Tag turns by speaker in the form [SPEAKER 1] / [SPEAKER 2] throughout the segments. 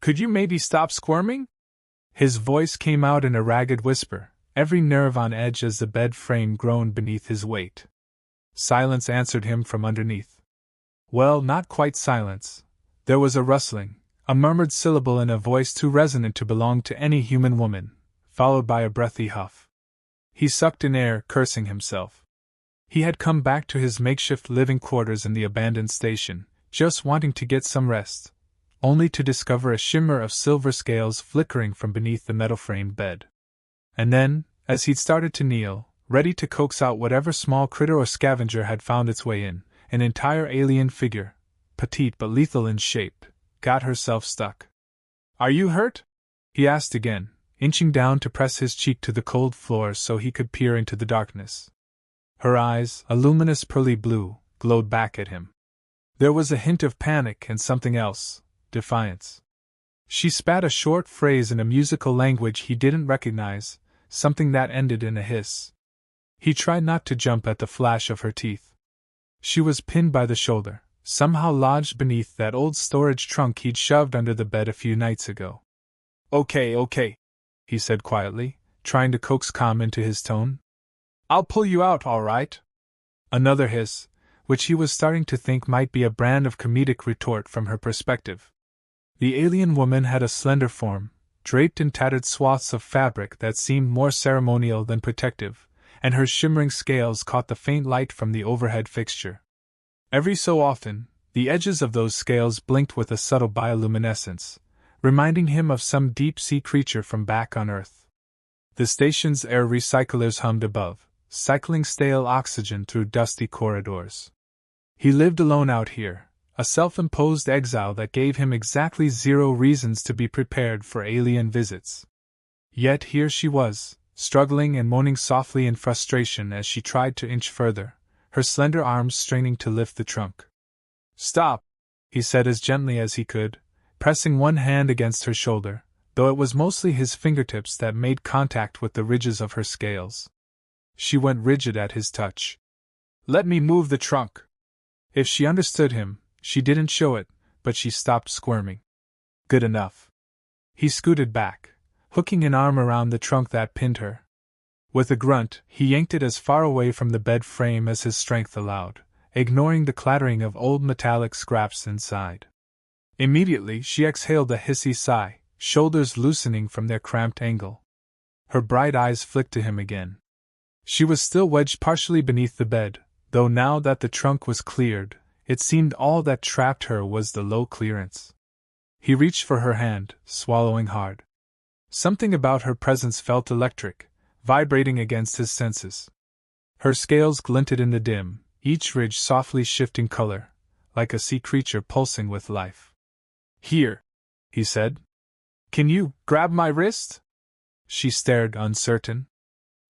[SPEAKER 1] Could you maybe stop squirming? His voice came out in a ragged whisper, every nerve on edge as the bed frame groaned beneath his weight. Silence answered him from underneath. Well, not quite silence. There was a rustling, a murmured syllable in a voice too resonant to belong to any human woman, followed by a breathy huff. He sucked in air, cursing himself. He had come back to his makeshift living quarters in the abandoned station, just wanting to get some rest, only to discover a shimmer of silver scales flickering from beneath the metal-framed bed. And then, as he'd started to kneel, ready to coax out whatever small critter or scavenger had found its way in, an entire alien figure, petite but lethal in shape, got herself stuck. Are you hurt? He asked again, inching down to press his cheek to the cold floor so he could peer into the darkness. Her eyes, a luminous pearly blue, glowed back at him. There was a hint of panic and something else, defiance. She spat a short phrase in a musical language he didn't recognize, something that ended in a hiss. He tried not to jump at the flash of her teeth. She was pinned by the shoulder, somehow lodged beneath that old storage trunk he'd shoved under the bed a few nights ago. Okay, he said quietly, trying to coax calm into his tone. I'll pull you out, all right. Another hiss, which he was starting to think might be a brand of comedic retort from her perspective. The alien woman had a slender form, draped in tattered swaths of fabric that seemed more ceremonial than protective, and her shimmering scales caught the faint light from the overhead fixture. Every so often, the edges of those scales blinked with a subtle bioluminescence, reminding him of some deep-sea creature from back on Earth. The station's air recyclers hummed above, cycling stale oxygen through dusty corridors. He lived alone out here, a self-imposed exile that gave him exactly 0 reasons to be prepared for alien visits. Yet here she was, struggling and moaning softly in frustration as she tried to inch further, her slender arms straining to lift the trunk. Stop, he said as gently as he could, pressing one hand against her shoulder, though it was mostly his fingertips that made contact with the ridges of her scales. She went rigid at his touch. Let me move the trunk. If she understood him, she didn't show it, but she stopped squirming. Good enough. He scooted back, hooking an arm around the trunk that pinned her. With a grunt, he yanked it as far away from the bed frame as his strength allowed, ignoring the clattering of old metallic scraps inside. Immediately, she exhaled a hissy sigh, shoulders loosening from their cramped angle. Her bright eyes flicked to him again. She was still wedged partially beneath the bed, though now that the trunk was cleared, it seemed all that trapped her was the low clearance. He reached for her hand, swallowing hard. Something about her presence felt electric, vibrating against his senses. Her scales glinted in the dim, each ridge softly shifting color, like a sea creature pulsing with life. Here, he said. Can you grab my wrist? She stared, uncertain.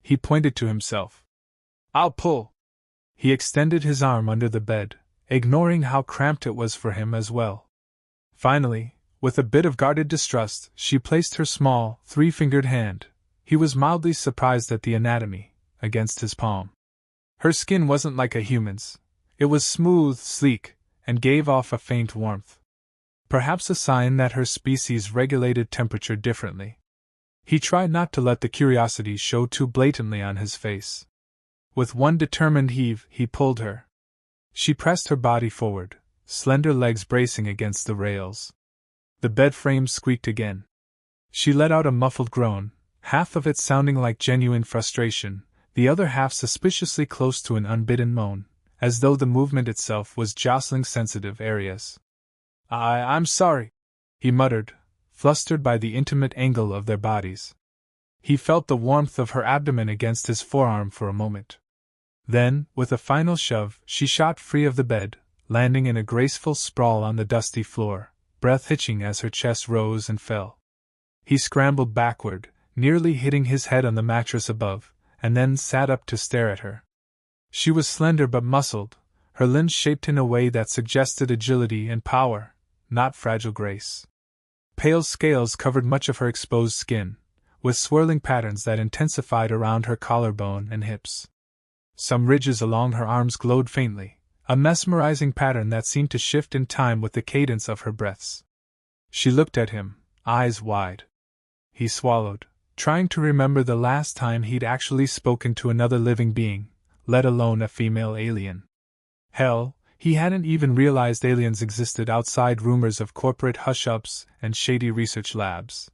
[SPEAKER 1] He pointed to himself. I'll pull. He extended his arm under the bed, ignoring how cramped it was for him as well. Finally, with a bit of guarded distrust, she placed her small, 3-fingered hand, he was mildly surprised at the anatomy, against his palm. Her skin wasn't like a human's. It was smooth, sleek, and gave off a faint warmth. Perhaps a sign that her species regulated temperature differently. He tried not to let the curiosity show too blatantly on his face. With one determined heave, he pulled her. She pressed her body forward, slender legs bracing against the rails. The bed frame squeaked again. She let out a muffled groan, half of it sounding like genuine frustration, the other half suspiciously close to an unbidden moan, as though the movement itself was jostling sensitive areas. I'm sorry, he muttered, flustered by the intimate angle of their bodies. He felt the warmth of her abdomen against his forearm for a moment. Then, with a final shove, she shot free of the bed, landing in a graceful sprawl on the dusty floor, breath hitching as her chest rose and fell. He scrambled backward, nearly hitting his head on the mattress above, and then sat up to stare at her. She was slender but muscled, her limbs shaped in a way that suggested agility and power, not fragile grace. Pale scales covered much of her exposed skin, with swirling patterns that intensified around her collarbone and hips. Some ridges along her arms glowed faintly, a mesmerizing pattern that seemed to shift in time with the cadence of her breaths. She looked at him, eyes wide. He swallowed, trying to remember the last time he'd actually spoken to another living being, let alone a female alien. Hell, he hadn't even realized aliens existed outside rumors of corporate hush-ups and shady research labs.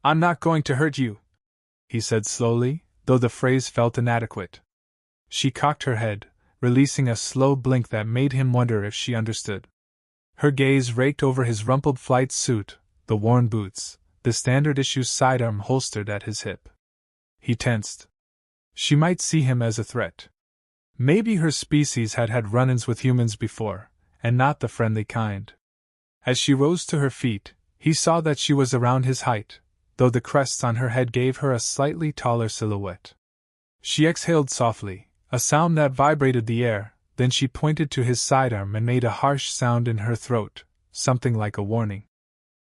[SPEAKER 1] "I'm not going to hurt you," he said slowly, though the phrase felt inadequate. She cocked her head, releasing a slow blink that made him wonder if she understood. Her gaze raked over his rumpled flight suit, the worn boots, the standard-issue sidearm holstered at his hip. He tensed. She might see him as a threat. Maybe her species had had run-ins with humans before, and not the friendly kind. As she rose to her feet, he saw that she was around his height, though the crests on her head gave her a slightly taller silhouette. She exhaled softly, a sound that vibrated the air, then she pointed to his sidearm and made a harsh sound in her throat, something like a warning.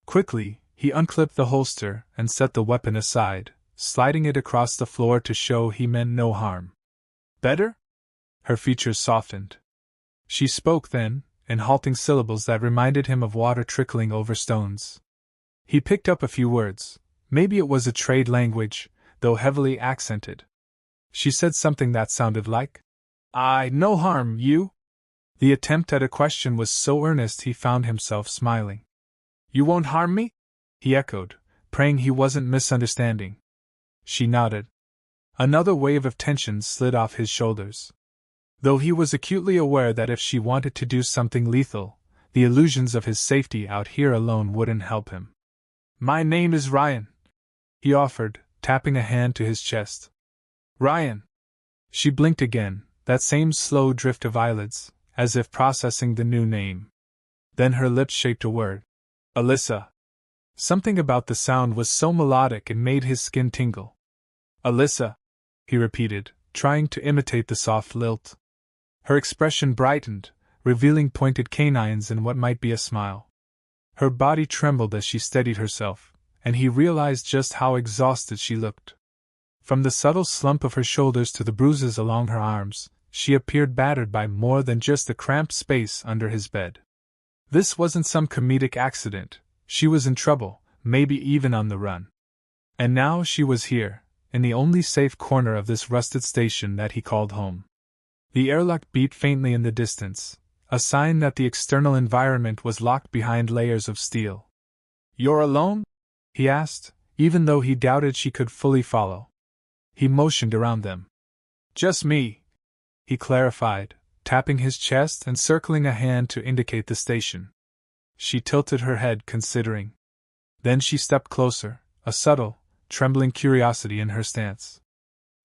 [SPEAKER 1] Quickly, he unclipped the holster and set the weapon aside, sliding it across the floor to show he meant no harm. "Better?" Her features softened. She spoke then, in halting syllables that reminded him of water trickling over stones. He picked up a few words. Maybe it was a trade language, though heavily accented. She said something that sounded like, "No harm, you?" The attempt at a question was so earnest he found himself smiling. "You won't harm me?" he echoed, praying he wasn't misunderstanding. She nodded. Another wave of tension slid off his shoulders. Though he was acutely aware that if she wanted to do something lethal, the illusions of his safety out here alone wouldn't help him. "My name is Ryan," he offered, tapping a hand to his chest. "Ryan." She blinked again, that same slow drift of eyelids, as if processing the new name. Then her lips shaped a word. "Alyssa." Something about the sound was so melodic it made his skin tingle. "Alyssa," he repeated, trying to imitate the soft lilt. Her expression brightened, revealing pointed canines and what might be a smile. Her body trembled as she steadied herself, and he realized just how exhausted she looked. From the subtle slump of her shoulders to the bruises along her arms, she appeared battered by more than just the cramped space under his bed. This wasn't some comedic accident. She was in trouble, maybe even on the run. And now she was here, in the only safe corner of this rusted station that he called home. The airlock beat faintly in the distance, a sign that the external environment was locked behind layers of steel. "You're alone?" he asked, even though he doubted she could fully follow. He motioned around them. "Just me," he clarified, tapping his chest and circling a hand to indicate the station. She tilted her head, considering. Then she stepped closer, a subtle, trembling curiosity in her stance.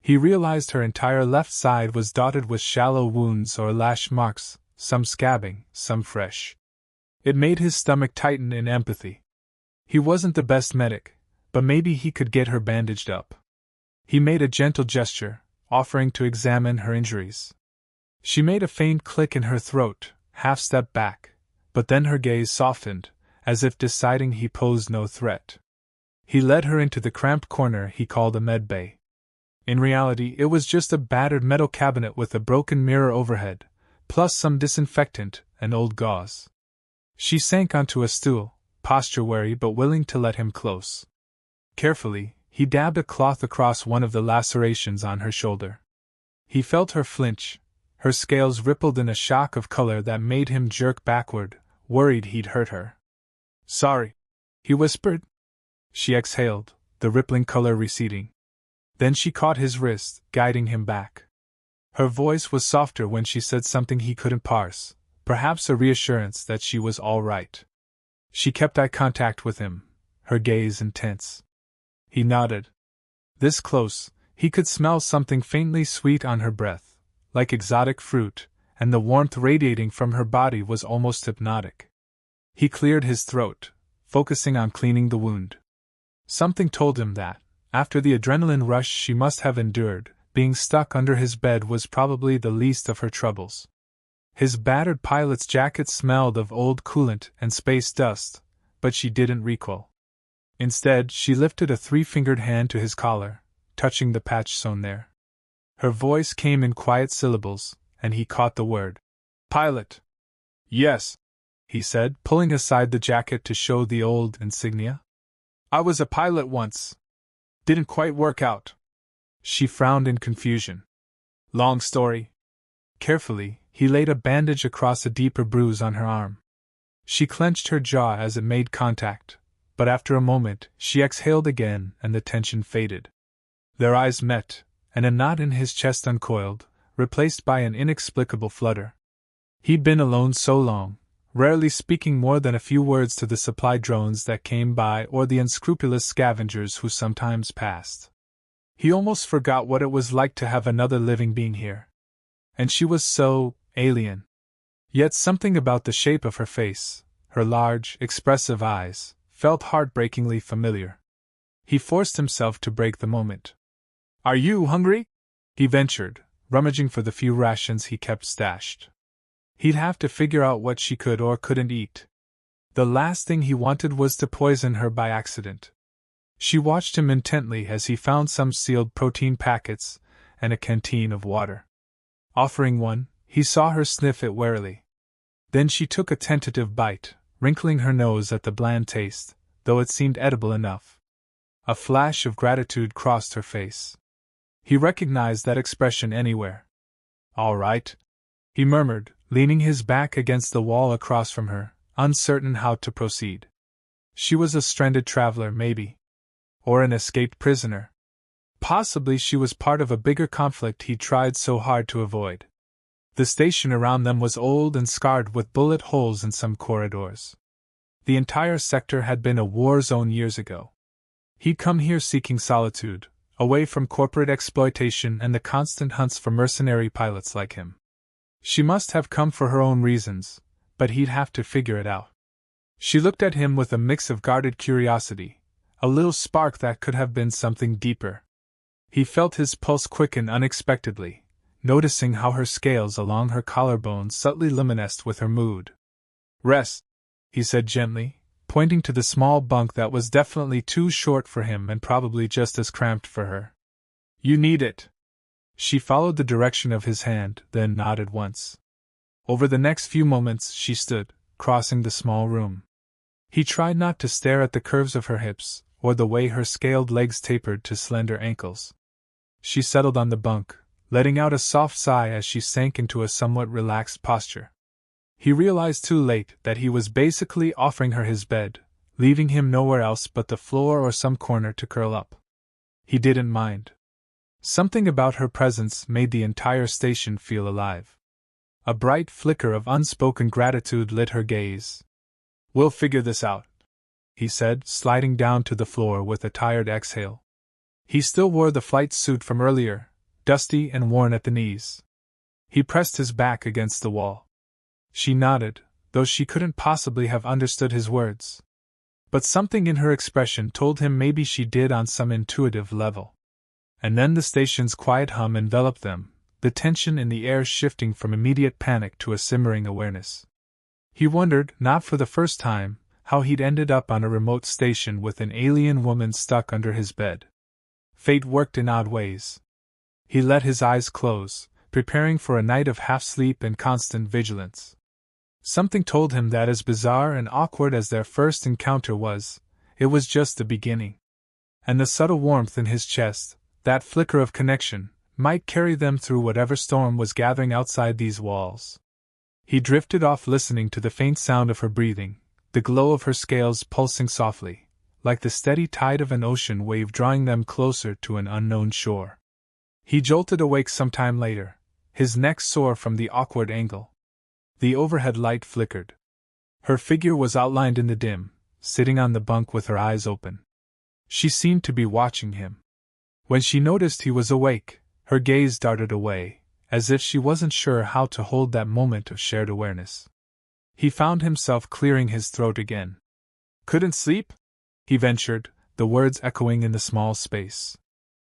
[SPEAKER 1] He realized her entire left side was dotted with shallow wounds or lash marks, some scabbing, some fresh. It made his stomach tighten in empathy. He wasn't the best medic, but maybe he could get her bandaged up. He made a gentle gesture, offering to examine her injuries. She made a faint click in her throat, half-stepped back, but then her gaze softened, as if deciding he posed no threat. He led her into the cramped corner he called a med bay. In reality, it was just a battered metal cabinet with a broken mirror overhead, plus some disinfectant and old gauze. She sank onto a stool, posture-wary but willing to let him close. Carefully, he dabbed a cloth across one of the lacerations on her shoulder. He felt her flinch. Her scales rippled in a shock of color that made him jerk backward, worried he'd hurt her. "Sorry," he whispered. She exhaled, the rippling color receding. Then she caught his wrist, guiding him back. Her voice was softer when she said something he couldn't parse, perhaps a reassurance that she was all right. She kept eye contact with him, her gaze intense. He nodded. This close, he could smell something faintly sweet on her breath, like exotic fruit, and the warmth radiating from her body was almost hypnotic. He cleared his throat, focusing on cleaning the wound. Something told him that, after the adrenaline rush she must have endured, being stuck under his bed was probably the least of her troubles. His battered pilot's jacket smelled of old coolant and space dust, but she didn't recoil. Instead, she lifted a three-fingered hand to his collar, touching the patch sewn there. Her voice came in quiet syllables, and he caught the word. "Pilot." "Yes," he said, pulling aside the jacket to show the old insignia. I was a pilot once. Didn't quite work out. She frowned in confusion. Long story. Carefully, he laid a bandage across a deeper bruise on her arm. She clenched her jaw as it made contact, but after a moment, she exhaled again and the tension faded. Their eyes met, and a knot in his chest uncoiled, replaced by an inexplicable flutter. He'd been alone so long, rarely speaking more than a few words to the supply drones that came by or the unscrupulous scavengers who sometimes passed. He almost forgot what it was like to have another living being here. And she was so alien. Yet something about the shape of her face, her large, expressive eyes, felt heartbreakingly familiar. He forced himself to break the moment. Are you hungry? He ventured, rummaging for the few rations he kept stashed. He'd have to figure out what she could or couldn't eat. The last thing he wanted was to poison her by accident. She watched him intently as he found some sealed protein packets and a canteen of water. Offering one, he saw her sniff it warily. Then she took a tentative bite, wrinkling her nose at the bland taste, though it seemed edible enough. A flash of gratitude crossed her face. He recognized that expression anywhere. All right, he murmured, leaning his back against the wall across from her, uncertain how to proceed. She was a stranded traveler, maybe. Or an escaped prisoner. Possibly she was part of a bigger conflict he tried so hard to avoid. The station around them was old and scarred with bullet holes in some corridors. The entire sector had been a war zone years ago. He'd come here seeking solitude, away from corporate exploitation and the constant hunts for mercenary pilots like him. She must have come for her own reasons, but he'd have to figure it out. She looked at him with a mix of guarded curiosity, a little spark that could have been something deeper. He felt his pulse quicken unexpectedly, noticing how her scales along her collarbones subtly luminesced with her mood. Rest, he said gently, pointing to the small bunk that was definitely too short for him and probably just as cramped for her. You need it. She followed the direction of his hand, then nodded once. Over the next few moments she stood, crossing the small room. He tried not to stare at the curves of her hips, or the way her scaled legs tapered to slender ankles. She settled on the bunk, letting out a soft sigh as she sank into a somewhat relaxed posture. He realized too late that he was basically offering her his bed, leaving him nowhere else but the floor or some corner to curl up. He didn't mind. Something about her presence made the entire station feel alive. A bright flicker of unspoken gratitude lit her gaze. We'll figure this out, he said, sliding down to the floor with a tired exhale. He still wore the flight suit from earlier, dusty and worn at the knees. He pressed his back against the wall. She nodded, though she couldn't possibly have understood his words. But something in her expression told him maybe she did on some intuitive level. And then the station's quiet hum enveloped them, the tension in the air shifting from immediate panic to a simmering awareness. He wondered, not for the first time, how he'd ended up on a remote station with an alien woman stuck under his bed. Fate worked in odd ways. He let his eyes close, preparing for a night of half-sleep and constant vigilance. Something told him that as bizarre and awkward as their first encounter was, it was just the beginning. And the subtle warmth in his chest, that flicker of connection, might carry them through whatever storm was gathering outside these walls. He drifted off listening to the faint sound of her breathing, the glow of her scales pulsing softly, like the steady tide of an ocean wave drawing them closer to an unknown shore. He jolted awake some time later, his neck sore from the awkward angle. The overhead light flickered. Her figure was outlined in the dim, sitting on the bunk with her eyes open. She seemed to be watching him. When she noticed he was awake, her gaze darted away, as if she wasn't sure how to hold that moment of shared awareness. He found himself clearing his throat again. Couldn't sleep? He ventured, the words echoing in the small space.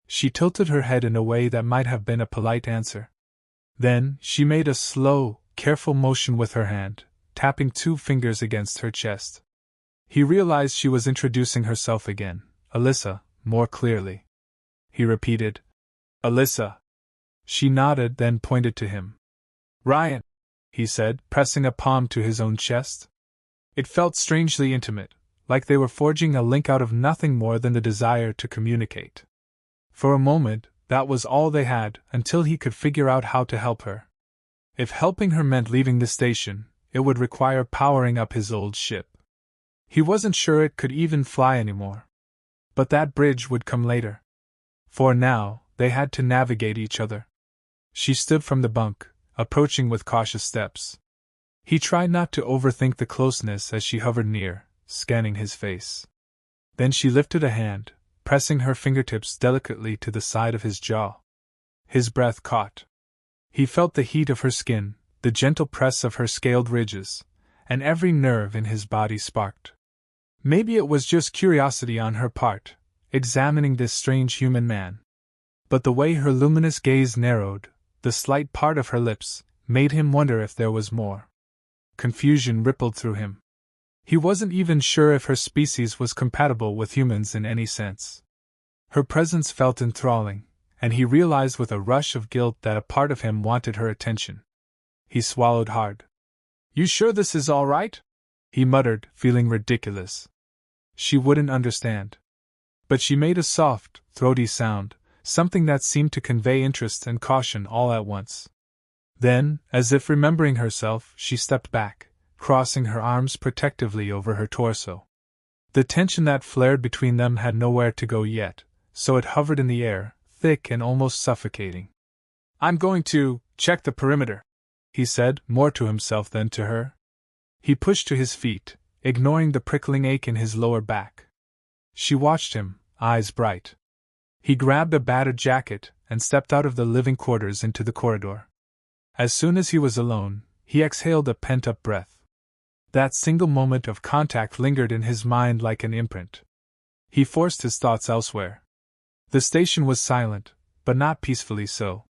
[SPEAKER 1] She tilted her head in a way that might have been a polite answer. Then, she made a slow, careful motion with her hand, tapping 2 fingers against her chest. He realized she was introducing herself again, Alyssa, more clearly. He repeated, Alyssa. She nodded, then pointed to him. Ryan, he said, pressing a palm to his own chest. It felt strangely intimate, like they were forging a link out of nothing more than the desire to communicate. For a moment, that was all they had, until he could figure out how to help her. If helping her meant leaving the station, it would require powering up his old ship. He wasn't sure it could even fly anymore. But that bridge would come later. For now, they had to navigate each other. She stood from the bunk, approaching with cautious steps. He tried not to overthink the closeness as she hovered near, scanning his face. Then she lifted a hand, pressing her fingertips delicately to the side of his jaw. His breath caught. He felt the heat of her skin, the gentle press of her scaled ridges, and every nerve in his body sparked. Maybe it was just curiosity on her part, examining this strange human man. But the way her luminous gaze narrowed, the slight part of her lips, made him wonder if there was more. Confusion rippled through him. He wasn't even sure if her species was compatible with humans in any sense. Her presence felt enthralling, and he realized with a rush of guilt that a part of him wanted her attention. He swallowed hard. "You sure this is all right?" he muttered, feeling ridiculous. She wouldn't understand. But she made a soft, throaty sound, something that seemed to convey interest and caution all at once. Then, as if remembering herself, she stepped back, crossing her arms protectively over her torso. The tension that flared between them had nowhere to go yet, so it hovered in the air, thick and almost suffocating. "I'm going to check the perimeter," he said, more to himself than to her. He pushed to his feet, ignoring the prickling ache in his lower back. She watched him, eyes bright. He grabbed a battered jacket and stepped out of the living quarters into the corridor. As soon as he was alone, he exhaled a pent-up breath. That single moment of contact lingered in his mind like an imprint. He forced his thoughts elsewhere. The station was silent, but not peacefully so.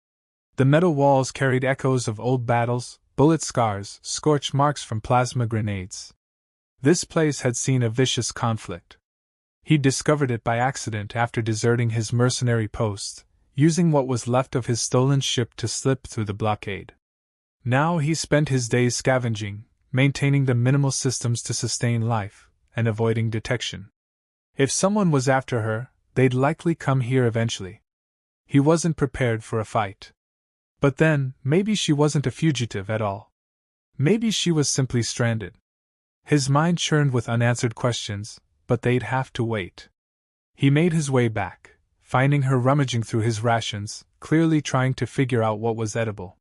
[SPEAKER 1] The metal walls carried echoes of old battles, bullet scars, scorch marks from plasma grenades. This place had seen a vicious conflict. He discovered it by accident after deserting his mercenary post, using what was left of his stolen ship to slip through the blockade. Now he spent his days scavenging, maintaining the minimal systems to sustain life, and avoiding detection. If someone was after her, they'd likely come here eventually. He wasn't prepared for a fight. But then, maybe she wasn't a fugitive at all. Maybe she was simply stranded. His mind churned with unanswered questions, but they'd have to wait. He made his way back, finding her rummaging through his rations, clearly trying to figure out what was edible.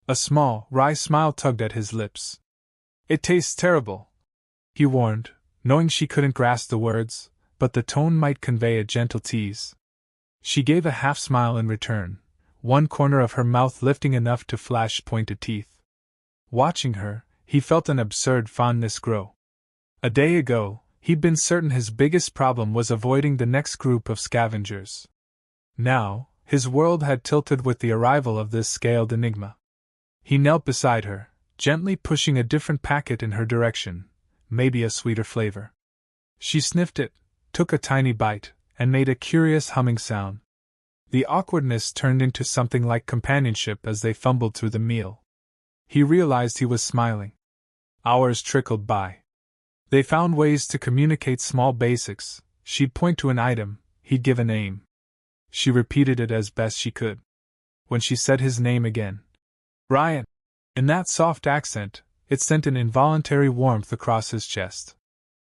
[SPEAKER 1] A small, wry smile tugged at his lips. "It tastes terrible," he warned, knowing she couldn't grasp the words, but the tone might convey a gentle tease. She gave a half-smile in return, one corner of her mouth lifting enough to flash pointed teeth. Watching her, he felt an absurd fondness grow. A day ago, he'd been certain his biggest problem was avoiding the next group of scavengers. Now, his world had tilted with the arrival of this scaled enigma. He knelt beside her, gently pushing a different packet in her direction, maybe a sweeter flavor. She sniffed it, took a tiny bite, and made a curious humming sound. The awkwardness turned into something like companionship as they fumbled through the meal. He realized he was smiling. Hours trickled by. They found ways to communicate small basics. She'd point to an item, he'd give a name. She repeated it as best she could. When she said his name again, "Ryan," in that soft accent, it sent an involuntary warmth across his chest.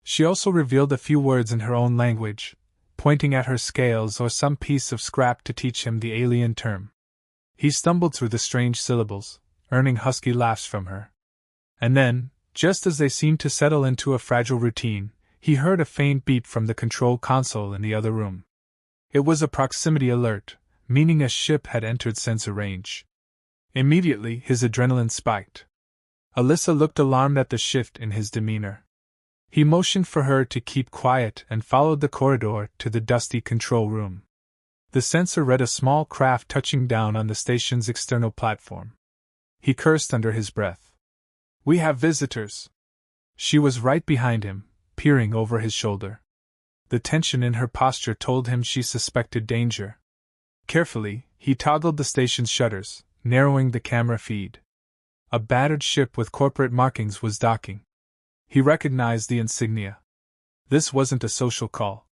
[SPEAKER 1] She also revealed a few words in her own language, pointing at her scales or some piece of scrap to teach him the alien term. He stumbled through the strange syllables, earning husky laughs from her. And then, just as they seemed to settle into a fragile routine, he heard a faint beep from the control console in the other room. It was a proximity alert, meaning a ship had entered sensor range. Immediately, his adrenaline spiked. Alyssa looked alarmed at the shift in his demeanor. He motioned for her to keep quiet and followed the corridor to the dusty control room. The sensor read a small craft touching down on the station's external platform. He cursed under his breath. "We have visitors." She was right behind him, peering over his shoulder. The tension in her posture told him she suspected danger. Carefully, he toggled the station's shutters, narrowing the camera feed. A battered ship with corporate markings was docking. He recognized the insignia. This wasn't a social call.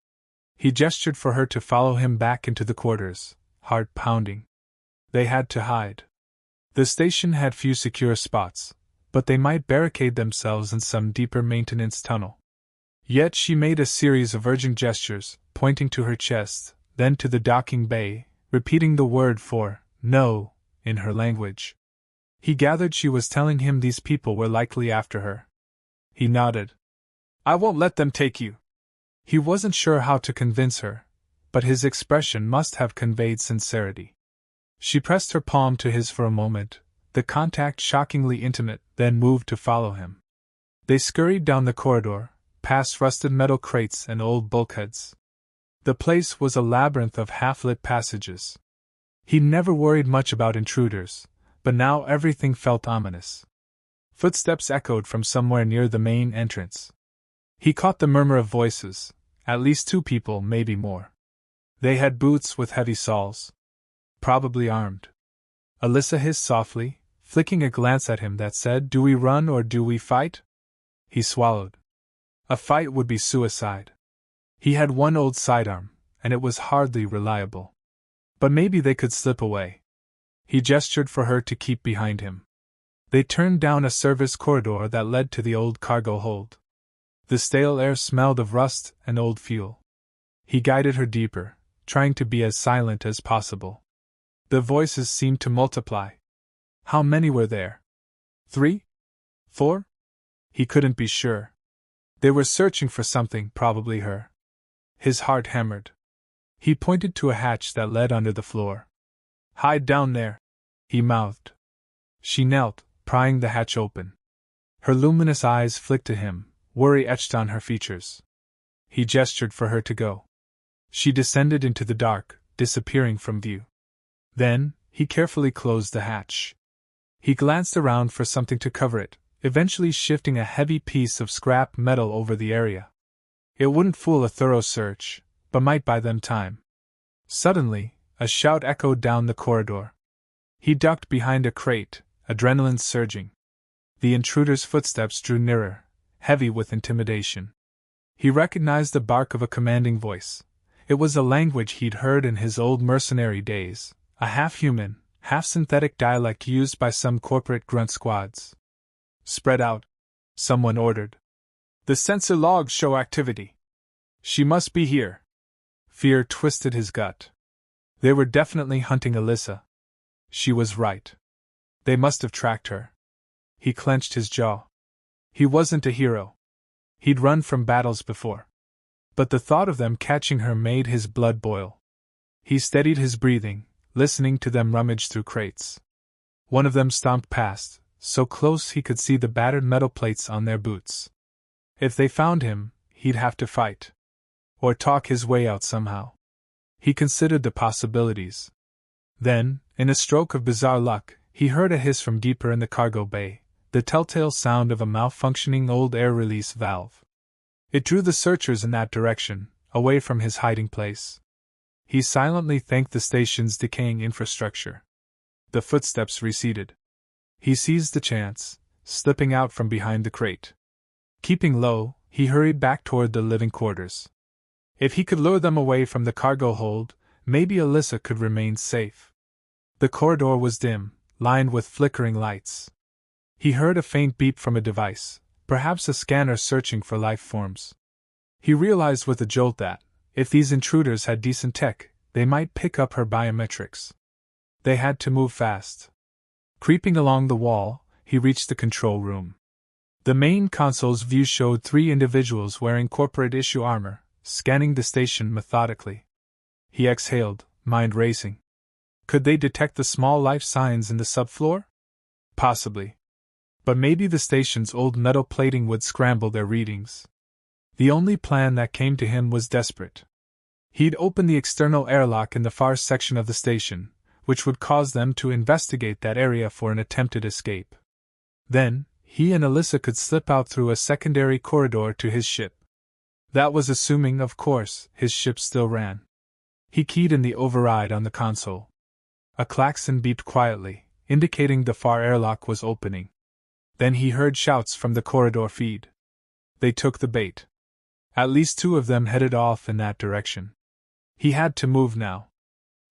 [SPEAKER 1] He gestured for her to follow him back into the quarters, heart pounding. They had to hide. The station had few secure spots, but they might barricade themselves in some deeper maintenance tunnel. Yet she made a series of urgent gestures, pointing to her chest, then to the docking bay, repeating the word for no in her language. He gathered she was telling him these people were likely after her. He nodded. I won't let them take you. He wasn't sure how to convince her, but his expression must have conveyed sincerity. She pressed her palm to his for a moment, the contact shockingly intimate, then moved to follow him. They scurried down the corridor, past rusted metal crates and old bulkheads. The place was a labyrinth of half-lit passages. He never worried much about intruders, but now everything felt ominous. Footsteps echoed from somewhere near the main entrance. He caught the murmur of voices, at least 2 people, maybe more. They had boots with heavy soles. Probably armed. Alyssa hissed softly, flicking a glance at him that said, "Do we run or do we fight?" He swallowed. A fight would be suicide. He had one old sidearm, and it was hardly reliable. But maybe they could slip away. He gestured for her to keep behind him. They turned down a service corridor that led to the old cargo hold. The stale air smelled of rust and old fuel. He guided her deeper, trying to be as silent as possible. The voices seemed to multiply. How many were there? 3? 4? He couldn't be sure. They were searching for something, probably her. His heart hammered. He pointed to a hatch that led under the floor. "Hide down there," he mouthed. She knelt, prying the hatch open. Her luminous eyes flicked to him, worry etched on her features. He gestured for her to go. She descended into the dark, disappearing from view. Then, he carefully closed the hatch. He glanced around for something to cover it, eventually shifting a heavy piece of scrap metal over the area. It wouldn't fool a thorough search, but might buy them time. Suddenly, a shout echoed down the corridor. He ducked behind a crate, adrenaline surging. The intruder's footsteps drew nearer, heavy with intimidation. He recognized the bark of a commanding voice. It was a language he'd heard in his old mercenary days, a half-human, half-synthetic dialect used by some corporate grunt squads. "Spread out," someone ordered. "The sensor logs show activity. She must be here." Fear twisted his gut. They were definitely hunting Alyssa. She was right. They must have tracked her. He clenched his jaw. He wasn't a hero. He'd run from battles before. But the thought of them catching her made his blood boil. He steadied his breathing, listening to them rummage through crates. One of them stomped past, so close he could see the battered metal plates on their boots. If they found him, he'd have to fight. Or talk his way out somehow. He considered the possibilities. Then, in a stroke of bizarre luck, he heard a hiss from deeper in the cargo bay, the telltale sound of a malfunctioning old air release valve. It drew the searchers in that direction, away from his hiding place. He silently thanked the station's decaying infrastructure. The footsteps receded. He seized the chance, slipping out from behind the crate. Keeping low, he hurried back toward the living quarters. If he could lure them away from the cargo hold, maybe Alyssa could remain safe. The corridor was dim, lined with flickering lights. He heard a faint beep from a device, perhaps a scanner searching for life forms. He realized with a jolt that, if these intruders had decent tech, they might pick up her biometrics. They had to move fast. Creeping along the wall, he reached the control room. The main console's view showed 3 individuals wearing corporate-issue armor, scanning the station methodically. He exhaled, mind racing. Could they detect the small life signs in the subfloor? Possibly. But maybe the station's old metal plating would scramble their readings. The only plan that came to him was desperate. He'd open the external airlock in the far section of the station, which would cause them to investigate that area for an attempted escape. Then, he and Alyssa could slip out through a secondary corridor to his ship. That was assuming, of course, his ship still ran. He keyed in the override on the console. A klaxon beeped quietly, indicating the far airlock was opening. Then he heard shouts from the corridor feed. They took the bait. At least 2 of them headed off in that direction. He had to move now.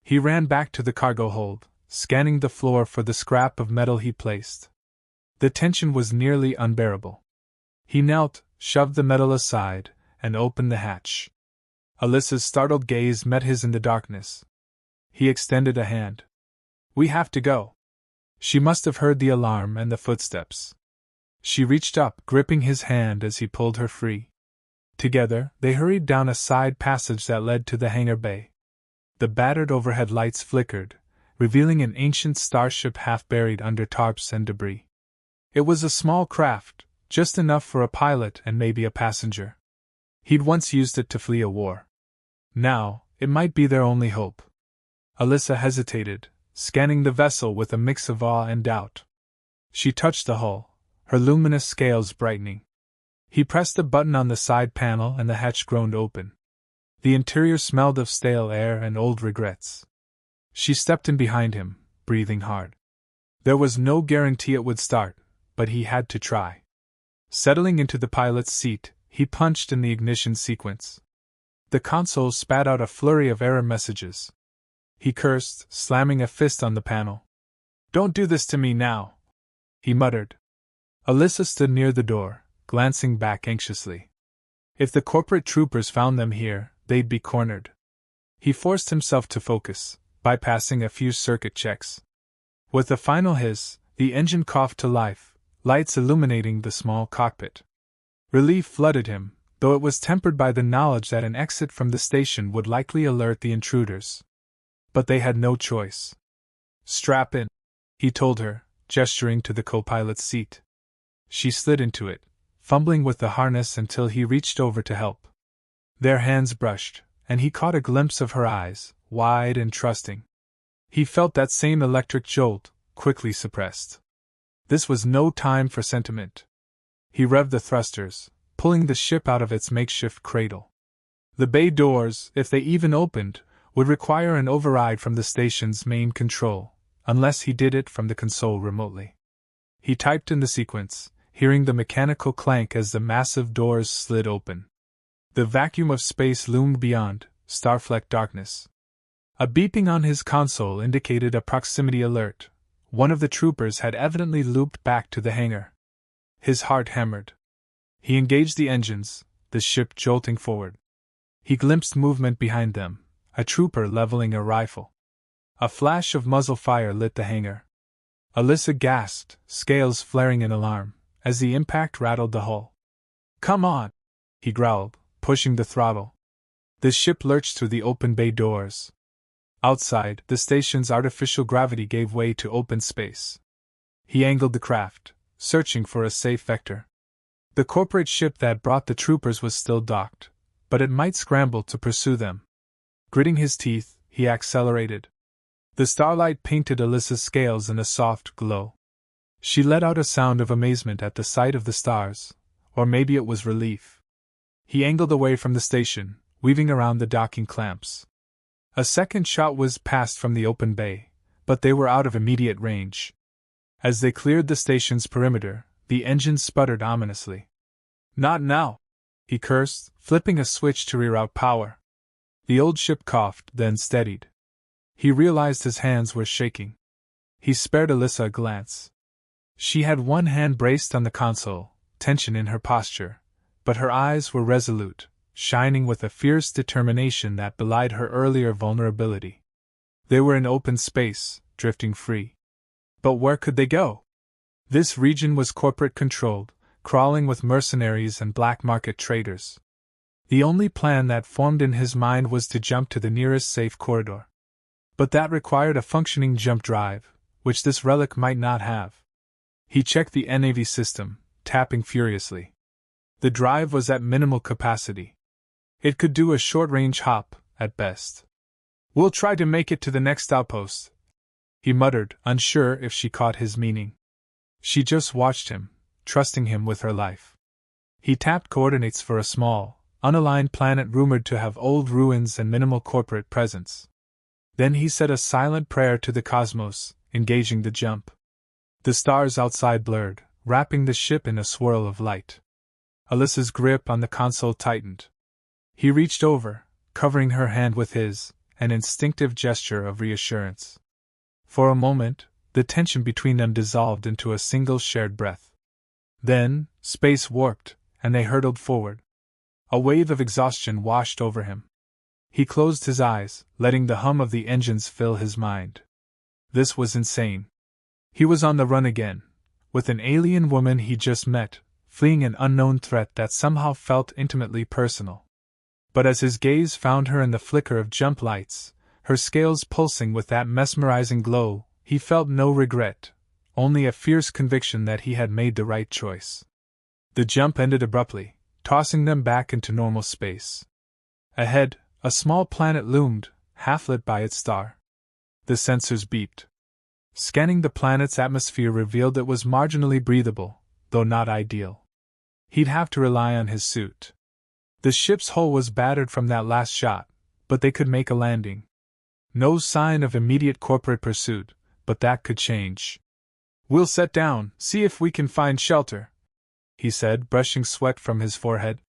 [SPEAKER 1] He ran back to the cargo hold, scanning the floor for the scrap of metal he placed. The tension was nearly unbearable. He knelt, shoved the metal aside, and opened the hatch. Alyssa's startled gaze met his in the darkness. He extended a hand. "We have to go." She must have heard the alarm and the footsteps. She reached up, gripping his hand as he pulled her free. Together, they hurried down a side passage that led to the hangar bay. The battered overhead lights flickered, revealing an ancient starship half buried under tarps and debris. It was a small craft, just enough for a pilot and maybe a passenger. He'd once used it to flee a war. Now, it might be their only hope. Alyssa hesitated, scanning the vessel with a mix of awe and doubt. She touched the hull, her luminous scales brightening. He pressed a button on the side panel and the hatch groaned open. The interior smelled of stale air and old regrets. She stepped in behind him, breathing hard. There was no guarantee it would start, but he had to try. Settling into the pilot's seat, he punched in the ignition sequence. The console spat out a flurry of error messages. He cursed, slamming a fist on the panel. "Don't do this to me now," he muttered. Alyssa stood near the door, glancing back anxiously. If the corporate troopers found them here, they'd be cornered. He forced himself to focus, bypassing a few circuit checks. With a final hiss, the engine coughed to life, lights illuminating the small cockpit. Relief flooded him, though it was tempered by the knowledge that an exit from the station would likely alert the intruders. But they had no choice. "Strap in," he told her, gesturing to the co-pilot's seat. She slid into it, fumbling with the harness until he reached over to help. Their hands brushed, and he caught a glimpse of her eyes, wide and trusting. He felt that same electric jolt, quickly suppressed. This was no time for sentiment. He revved the thrusters, pulling the ship out of its makeshift cradle. The bay doors, if they even opened, would require an override from the station's main control, unless he did it from the console remotely. He typed in the sequence, hearing the mechanical clank as the massive doors slid open. The vacuum of space loomed beyond, star-flecked darkness. A beeping on his console indicated a proximity alert. One of the troopers had evidently looped back to the hangar. His heart hammered. He engaged the engines, the ship jolting forward. He glimpsed movement behind them, a trooper leveling a rifle. A flash of muzzle fire lit the hangar. Alyssa gasped, scales flaring in alarm, as the impact rattled the hull. "Come on!" he growled, pushing the throttle. The ship lurched through the open bay doors. Outside, the station's artificial gravity gave way to open space. He angled the craft, searching for a safe vector. The corporate ship that brought the troopers was still docked, but it might scramble to pursue them. Gritting his teeth, he accelerated. The starlight painted Alyssa's scales in a soft glow. She let out a sound of amazement at the sight of the stars, or maybe it was relief. He angled away from the station, weaving around the docking clamps. A second shot whizzed past from the open bay, but they were out of immediate range. As they cleared the station's perimeter, the engine sputtered ominously. "Not now!" he cursed, flipping a switch to reroute power. The old ship coughed, then steadied. He realized his hands were shaking. He spared Alyssa a glance. She had one hand braced on the console, tension in her posture, but her eyes were resolute, shining with a fierce determination that belied her earlier vulnerability. They were in open space, drifting free. But where could they go? This region was corporate-controlled, crawling with mercenaries and black market traders. The only plan that formed in his mind was to jump to the nearest safe corridor. But that required a functioning jump drive, which this relic might not have. He checked the NAV system, tapping furiously. The drive was at minimal capacity. It could do a short-range hop, at best. "We'll try to make it to the next outpost," he muttered, unsure if she caught his meaning. She just watched him, trusting him with her life. He tapped coordinates for a small, unaligned planet rumored to have old ruins and minimal corporate presence. Then he said a silent prayer to the cosmos, engaging the jump. The stars outside blurred, wrapping the ship in a swirl of light. Alyssa's grip on the console tightened, He reached over, covering her hand with his, an instinctive gesture of reassurance. For a moment, the tension between them dissolved into a single shared breath. Then, space warped, and they hurtled forward. A wave of exhaustion washed over him. He closed his eyes, letting the hum of the engines fill his mind. This was insane. He was on the run again, with an alien woman he just met, fleeing an unknown threat that somehow felt intimately personal. But as his gaze found her in the flicker of jump lights, her scales pulsing with that mesmerizing glow, he felt no regret, only a fierce conviction that he had made the right choice. The jump ended abruptly, tossing them back into normal space. Ahead, a small planet loomed, half-lit by its star. The sensors beeped. Scanning the planet's atmosphere revealed it was marginally breathable, though not ideal. He'd have to rely on his suit. The ship's hull was battered from that last shot, but they could make a landing. No sign of immediate corporate pursuit, but that could change. "We'll set down, see if we can find shelter," he said, brushing sweat from his forehead.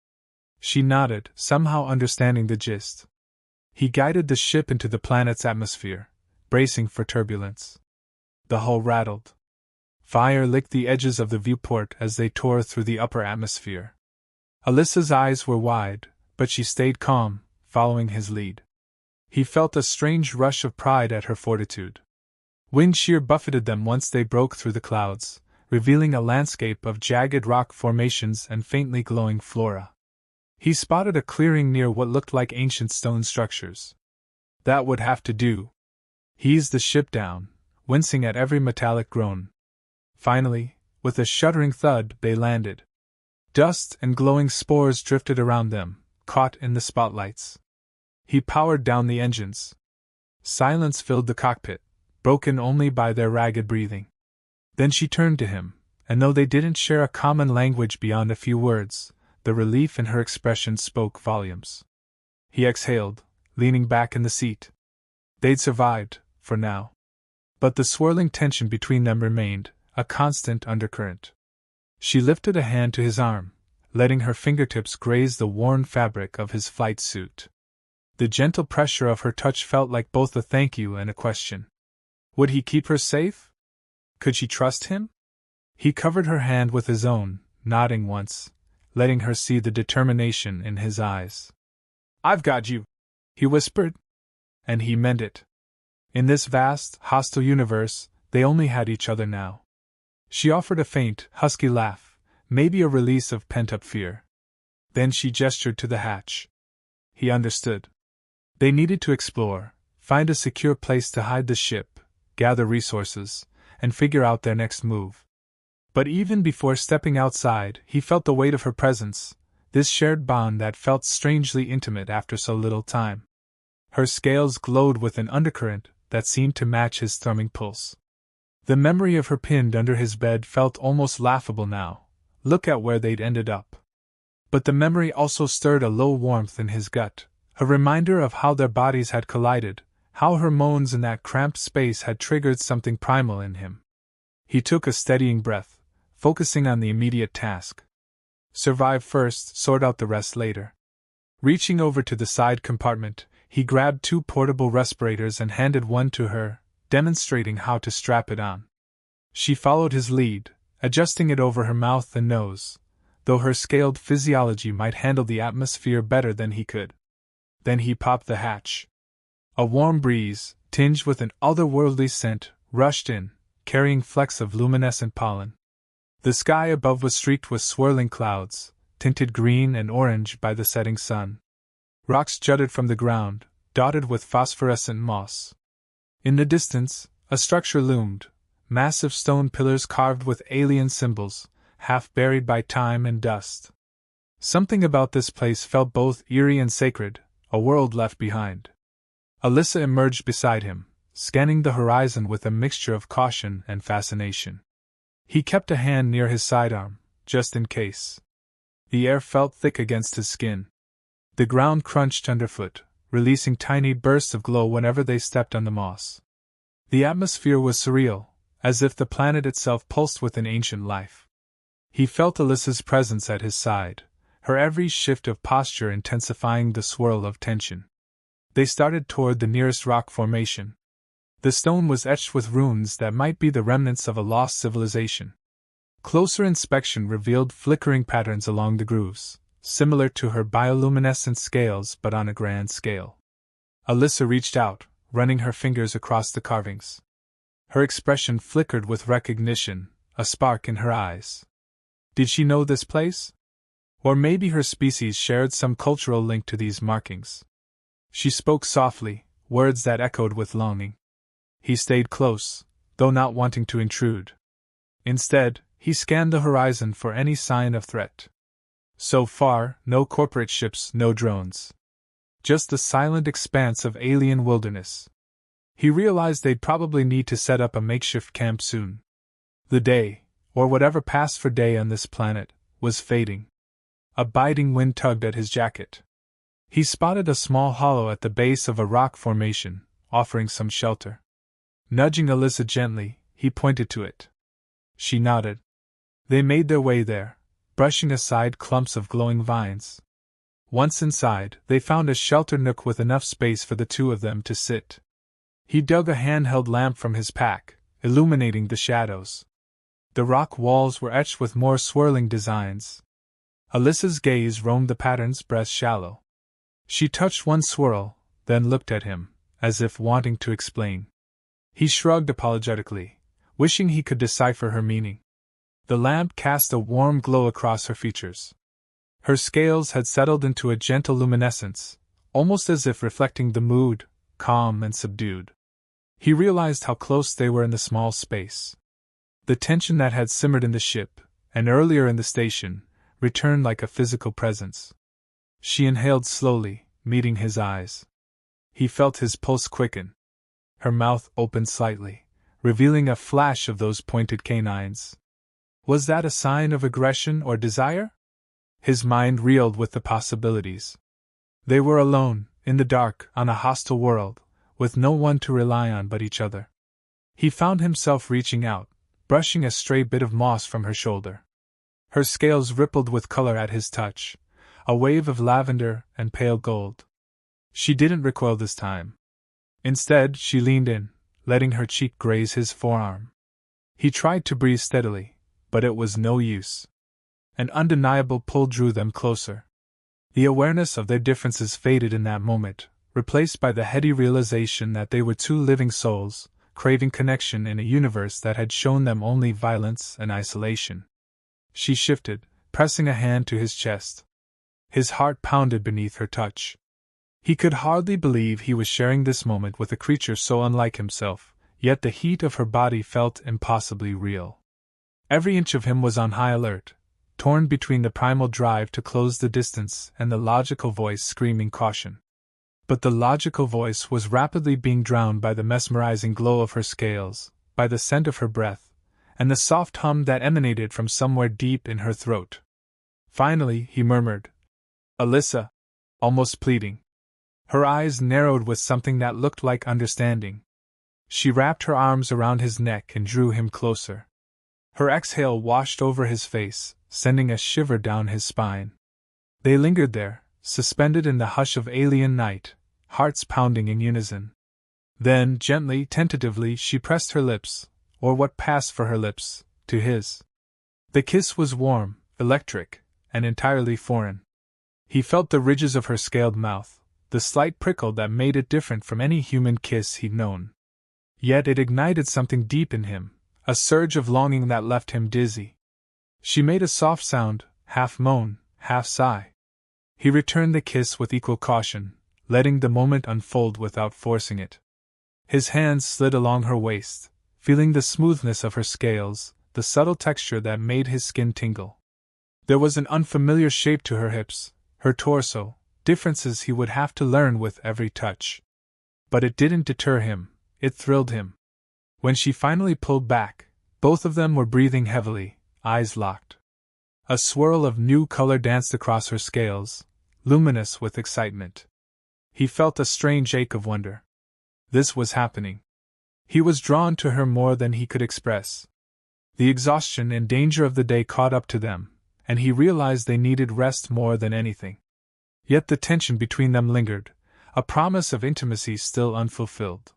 [SPEAKER 1] She nodded, somehow understanding the gist. He guided the ship into the planet's atmosphere, bracing for turbulence. The hull rattled. Fire licked the edges of the viewport as they tore through the upper atmosphere. Alyssa's eyes were wide, but she stayed calm, following his lead. He felt a strange rush of pride at her fortitude. Wind shear buffeted them once they broke through the clouds, revealing a landscape of jagged rock formations and faintly glowing flora. He spotted a clearing near what looked like ancient stone structures. That would have to do. He eased the ship down, wincing at every metallic groan. Finally, with a shuddering thud, they landed. Dust and glowing spores drifted around them, caught in the spotlights. He powered down the engines. Silence filled the cockpit, broken only by their ragged breathing. Then she turned to him, and though they didn't share a common language beyond a few words, the relief in her expression spoke volumes. He exhaled, leaning back in the seat. They'd survived, for now. But the swirling tension between them remained, a constant undercurrent. She lifted a hand to his arm, letting her fingertips graze the worn fabric of his flight suit. The gentle pressure of her touch felt like both a thank you and a question. Would he keep her safe? Could she trust him? He covered her hand with his own, nodding once, letting her see the determination in his eyes. "I've got you," he whispered. And he meant it. In this vast, hostile universe, they only had each other now. She offered a faint, husky laugh, maybe a release of pent-up fear. Then she gestured to the hatch. He understood. They needed to explore, find a secure place to hide the ship, gather resources, and figure out their next move. But even before stepping outside, he felt the weight of her presence, this shared bond that felt strangely intimate after so little time. Her scales glowed with an undercurrent that seemed to match his thrumming pulse. The memory of her pinned under his bed felt almost laughable now. Look at where they'd ended up. But the memory also stirred a low warmth in his gut, a reminder of how their bodies had collided, how her moans in that cramped space had triggered something primal in him. He took a steadying breath, focusing on the immediate task. Survive first, sort out the rest later. Reaching over to the side compartment, he grabbed 2 portable respirators and handed one to her, demonstrating how to strap it on. She followed his lead, adjusting it over her mouth and nose, though her scaled physiology might handle the atmosphere better than he could. Then he popped the hatch. A warm breeze, tinged with an otherworldly scent, rushed in, carrying flecks of luminescent pollen. The sky above was streaked with swirling clouds, tinted green and orange by the setting sun. Rocks jutted from the ground, dotted with phosphorescent moss. In the distance, a structure loomed, massive stone pillars carved with alien symbols, half buried by time and dust. Something about this place felt both eerie and sacred, a world left behind. Alyssa emerged beside him, scanning the horizon with a mixture of caution and fascination. He kept a hand near his sidearm, just in case. The air felt thick against his skin. The ground crunched underfoot, releasing tiny bursts of glow whenever they stepped on the moss. The atmosphere was surreal, as if the planet itself pulsed with an ancient life. He felt Alyssa's presence at his side, her every shift of posture intensifying the swirl of tension. They started toward the nearest rock formation. The stone was etched with runes that might be the remnants of a lost civilization. Closer inspection revealed flickering patterns along the grooves, similar to her bioluminescent scales but on a grand scale. Alyssa reached out, running her fingers across the carvings. Her expression flickered with recognition, a spark in her eyes. Did she know this place? Or maybe her species shared some cultural link to these markings. She spoke softly, words that echoed with longing. He stayed close, though not wanting to intrude. Instead, he scanned the horizon for any sign of threat. So far, no corporate ships, no drones. Just the silent expanse of alien wilderness. He realized they'd probably need to set up a makeshift camp soon. The day, or whatever passed for day on this planet, was fading. A biting wind tugged at his jacket. He spotted a small hollow at the base of a rock formation, offering some shelter. Nudging Alyssa gently, he pointed to it. She nodded. They made their way there, brushing aside clumps of glowing vines. Once inside, they found a sheltered nook with enough space for the two of them to sit. He dug a handheld lamp from his pack, illuminating the shadows. The rock walls were etched with more swirling designs. Alyssa's gaze roamed the patterns breast shallow. She touched one swirl, then looked at him, as if wanting to explain. He shrugged apologetically, wishing he could decipher her meaning. The lamp cast a warm glow across her features. Her scales had settled into a gentle luminescence, almost as if reflecting the mood, calm and subdued. He realized how close they were in the small space. The tension that had simmered in the ship, and earlier in the station, returned like a physical presence. She inhaled slowly, meeting his eyes. He felt his pulse quicken. Her mouth opened slightly, revealing a flash of those pointed canines. Was that a sign of aggression or desire? His mind reeled with the possibilities. They were alone, in the dark, on a hostile world, with no one to rely on but each other. He found himself reaching out, brushing a stray bit of moss from her shoulder. Her scales rippled with color at his touch, a wave of lavender and pale gold. She didn't recoil this time. Instead, she leaned in, letting her cheek graze his forearm. He tried to breathe steadily, but it was no use. An undeniable pull drew them closer. The awareness of their differences faded in that moment, replaced by the heady realization that they were two living souls, craving connection in a universe that had shown them only violence and isolation. She shifted, pressing a hand to his chest. His heart pounded beneath her touch. He could hardly believe he was sharing this moment with a creature so unlike himself, yet the heat of her body felt impossibly real. Every inch of him was on high alert, torn between the primal drive to close the distance and the logical voice screaming caution. But the logical voice was rapidly being drowned by the mesmerizing glow of her scales, by the scent of her breath, and the soft hum that emanated from somewhere deep in her throat. Finally, he murmured, "Alyssa," almost pleading. Her eyes narrowed with something that looked like understanding. She wrapped her arms around his neck and drew him closer. Her exhale washed over his face, sending a shiver down his spine. They lingered there, suspended in the hush of alien night, hearts pounding in unison. Then, gently, tentatively, she pressed her lips, or what passed for her lips, to his. The kiss was warm, electric, and entirely foreign. He felt the ridges of her scaled mouth, the slight prickle that made it different from any human kiss he'd known. Yet it ignited something deep in him, a surge of longing that left him dizzy. She made a soft sound, half moan, half sigh. He returned the kiss with equal caution, letting the moment unfold without forcing it. His hands slid along her waist, feeling the smoothness of her scales, the subtle texture that made his skin tingle. There was an unfamiliar shape to her hips, her torso, differences he would have to learn with every touch. But it didn't deter him, it thrilled him. When she finally pulled back, both of them were breathing heavily, eyes locked. A swirl of new color danced across her scales, luminous with excitement. He felt a strange ache of wonder. This was happening. He was drawn to her more than he could express. The exhaustion and danger of the day caught up to them, and he realized they needed rest more than anything. Yet the tension between them lingered, a promise of intimacy still unfulfilled.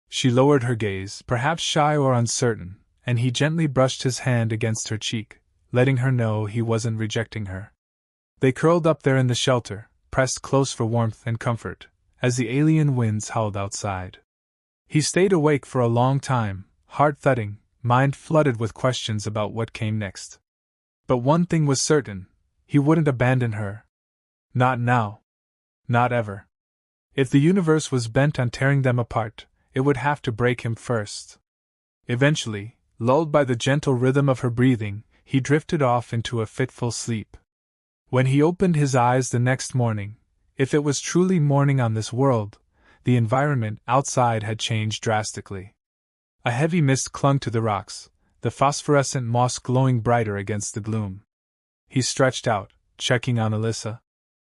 [SPEAKER 1] She lowered her gaze, perhaps shy or uncertain, and he gently brushed his hand against her cheek, letting her know he wasn't rejecting her. They curled up there in the shelter, pressed close for warmth and comfort, as the alien winds howled outside. He stayed awake for a long time, heart thudding, mind flooded with questions about what came next. But one thing was certain, he wouldn't abandon her. Not now. Not ever. If the universe was bent on tearing them apart, it would have to break him first. Eventually, lulled by the gentle rhythm of her breathing, he drifted off into a fitful sleep. When he opened his eyes the next morning, if it was truly morning on this world, the environment outside had changed drastically. A heavy mist clung to the rocks, the phosphorescent moss glowing brighter against the gloom. He stretched out, checking on Alyssa.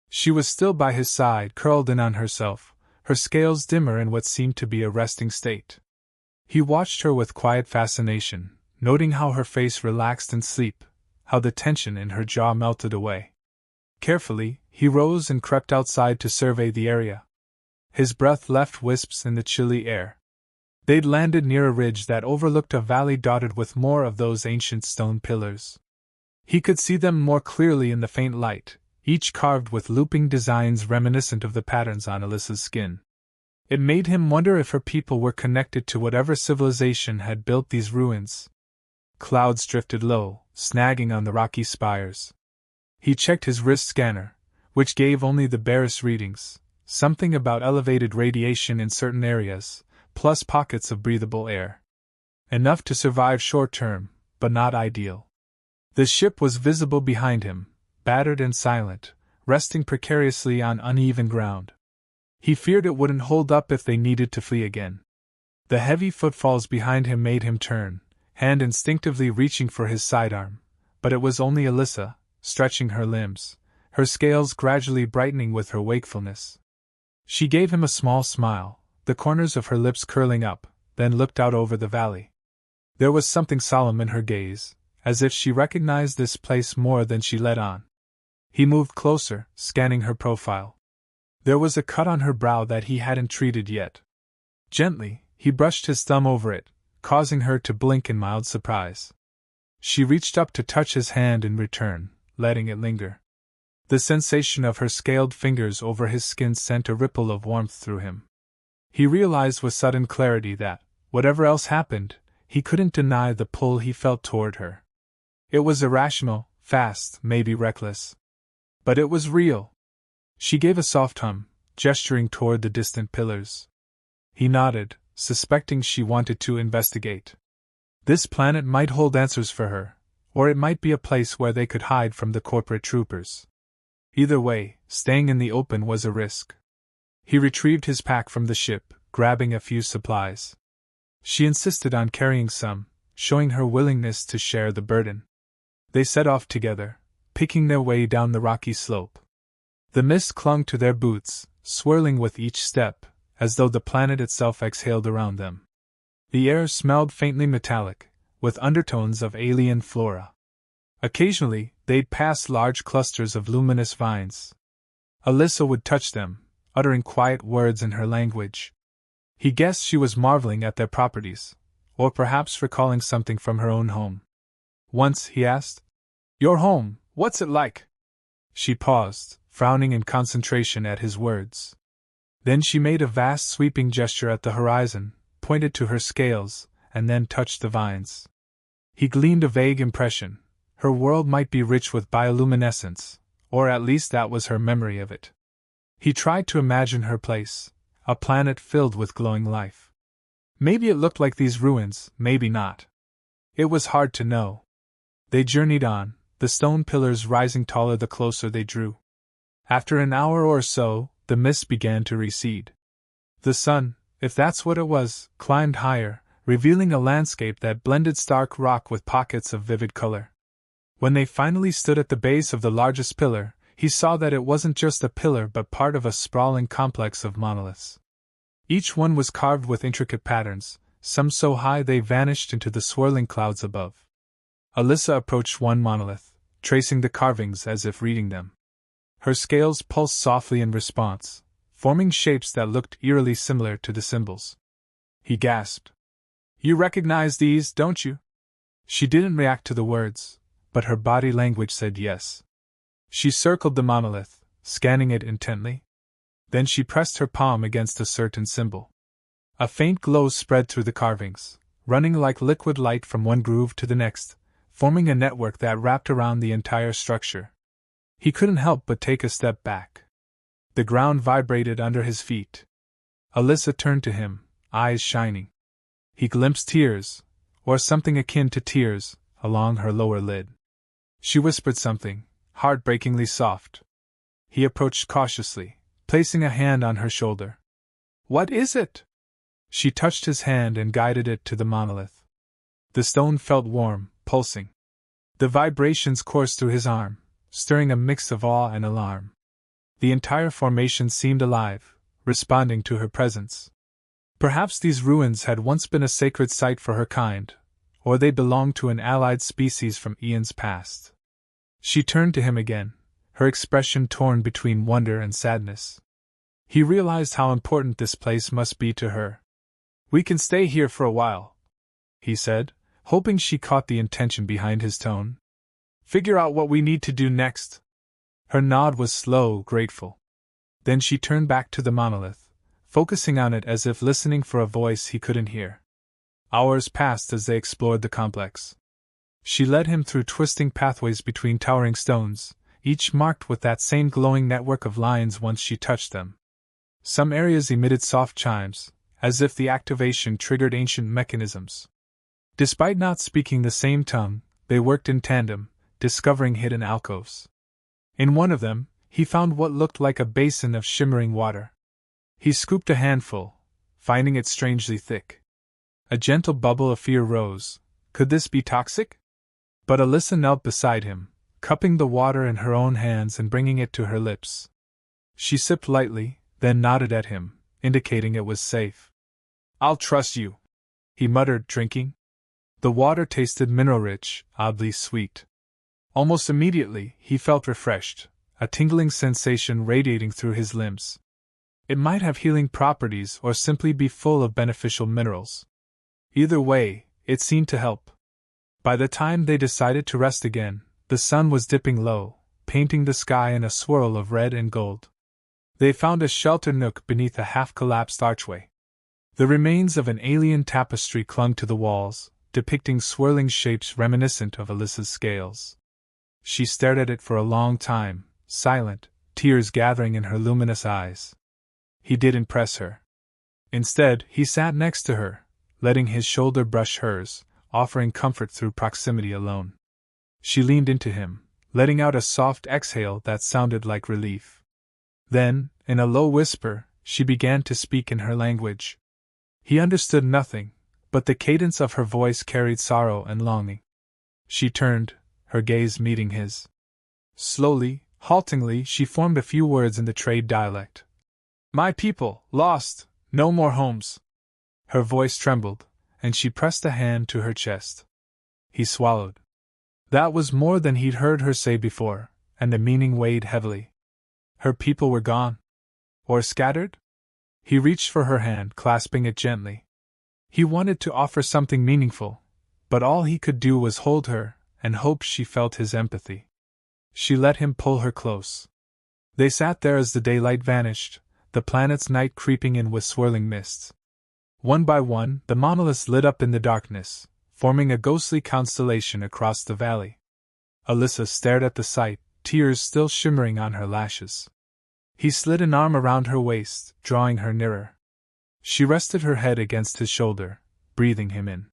[SPEAKER 1] She was still by his side, curled in on herself, her scales dimmer in what seemed to be a resting state. He watched her with quiet fascination, noting how her face relaxed in sleep, how the tension in her jaw melted away. Carefully, he rose and crept outside to survey the area. His breath left wisps in the chilly air. They'd landed near a ridge that overlooked a valley dotted with more of those ancient stone pillars. He could see them more clearly in the faint light, each carved with looping designs reminiscent of the patterns on Alyssa's skin. It made him wonder if her people were connected to whatever civilization had built these ruins. Clouds drifted low, snagging on the rocky spires. He checked his wrist scanner, which gave only the barest readings, something about elevated radiation in certain areas, plus pockets of breathable air. Enough to survive short-term, but not ideal. The ship was visible behind him, battered and silent, resting precariously on uneven ground. He feared it wouldn't hold up if they needed to flee again. The heavy footfalls behind him made him turn, hand instinctively reaching for his sidearm, but it was only Alyssa, stretching her limbs, her scales gradually brightening with her wakefulness. She gave him a small smile, the corners of her lips curling up, then looked out over the valley. There was something solemn in her gaze, as if she recognized this place more than she let on. He moved closer, scanning her profile. There was a cut on her brow that he hadn't treated yet. Gently, he brushed his thumb over it, causing her to blink in mild surprise. She reached up to touch his hand in return, letting it linger. The sensation of her scaled fingers over his skin sent a ripple of warmth through him. He realized with sudden clarity that, whatever else happened, he couldn't deny the pull he felt toward her. It was irrational, fast, maybe reckless. But it was real. She gave a soft hum, gesturing toward the distant pillars. He nodded, suspecting she wanted to investigate. This planet might hold answers for her, or it might be a place where they could hide from the corporate troopers. Either way, staying in the open was a risk. He retrieved his pack from the ship, grabbing a few supplies. She insisted on carrying some, showing her willingness to share the burden. They set off together, picking their way down the rocky slope. The mist clung to their boots, swirling with each step, as though the planet itself exhaled around them. The air smelled faintly metallic, with undertones of alien flora. Occasionally, they'd pass large clusters of luminous vines. Alyssa would touch them, uttering quiet words in her language. He guessed she was marveling at their properties, or perhaps recalling something from her own home. Once he asked, "Your home, what's it like?" She paused, frowning in concentration at his words. Then she made a vast sweeping gesture at the horizon, pointed to her scales, and then touched the vines. He gleaned a vague impression. Her world might be rich with bioluminescence, or at least that was her memory of it. He tried to imagine her place, a planet filled with glowing life. Maybe it looked like these ruins, maybe not. It was hard to know. They journeyed on, the stone pillars rising taller the closer they drew. After an hour or so, the mist began to recede. The sun, if that's what it was, climbed higher, revealing a landscape that blended stark rock with pockets of vivid color. When they finally stood at the base of the largest pillar, he saw that it wasn't just a pillar but part of a sprawling complex of monoliths. Each one was carved with intricate patterns, some so high they vanished into the swirling clouds above. Alyssa approached one monolith, tracing the carvings as if reading them. Her scales pulsed softly in response, forming shapes that looked eerily similar to the symbols. He gasped. "You recognize these, don't you?" She didn't react to the words, but her body language said yes. She circled the monolith, scanning it intently. Then she pressed her palm against a certain symbol. A faint glow spread through the carvings, running like liquid light from one groove to the next, forming a network that wrapped around the entire structure. He couldn't help but take a step back. The ground vibrated under his feet. Alyssa turned to him, eyes shining. He glimpsed tears, or something akin to tears, along her lower lid. She whispered something, heartbreakingly soft. He approached cautiously, placing a hand on her shoulder. "What is it?" She touched his hand and guided it to the monolith. The stone felt warm, pulsing. The vibrations coursed through his arm, stirring a mix of awe and alarm. The entire formation seemed alive, responding to her presence. Perhaps these ruins had once been a sacred site for her kind, or they belonged to an allied species from eons past. She turned to him again, her expression torn between wonder and sadness. He realized how important this place must be to her. "We can stay here for a while," he said, hoping she caught the intention behind his tone. "Figure out what we need to do next." Her nod was slow, grateful. Then she turned back to the monolith, focusing on it as if listening for a voice he couldn't hear. Hours passed as they explored the complex. She led him through twisting pathways between towering stones, each marked with that same glowing network of lines once she touched them. Some areas emitted soft chimes, as if the activation triggered ancient mechanisms. Despite not speaking the same tongue, they worked in tandem, discovering hidden alcoves. In one of them, he found what looked like a basin of shimmering water. He scooped a handful, finding it strangely thick. A gentle bubble of fear rose. Could this be toxic? But Alyssa knelt beside him, cupping the water in her own hands and bringing it to her lips. She sipped lightly, then nodded at him, indicating it was safe. "I'll trust you," he muttered, drinking. The water tasted mineral-rich, oddly sweet. Almost immediately, he felt refreshed, a tingling sensation radiating through his limbs. It might have healing properties or simply be full of beneficial minerals. Either way, it seemed to help. By the time they decided to rest again, the sun was dipping low, painting the sky in a swirl of red and gold. They found a sheltered nook beneath a half-collapsed archway. The remains of an alien tapestry clung to the walls, depicting swirling shapes reminiscent of Alyssa's scales. She stared at it for a long time, silent, tears gathering in her luminous eyes. He didn't press her. Instead, he sat next to her, letting his shoulder brush hers, offering comfort through proximity alone. She leaned into him, letting out a soft exhale that sounded like relief. Then, in a low whisper, she began to speak in her language. He understood nothing, but the cadence of her voice carried sorrow and longing. She turned, her gaze meeting his. Slowly, haltingly, she formed a few words in the trade dialect. "My people, lost, no more homes." Her voice trembled, and she pressed a hand to her chest. He swallowed. That was more than he'd heard her say before, and the meaning weighed heavily. Her people were gone? Or scattered? He reached for her hand, clasping it gently. He wanted to offer something meaningful, but all he could do was hold her, and hope she felt his empathy. She let him pull her close. They sat there as the daylight vanished, the planet's night creeping in with swirling mists. One by one, the monoliths lit up in the darkness, forming a ghostly constellation across the valley. Alyssa stared at the sight, tears still shimmering on her lashes. He slid an arm around her waist, drawing her nearer. She rested her head against his shoulder, breathing him in.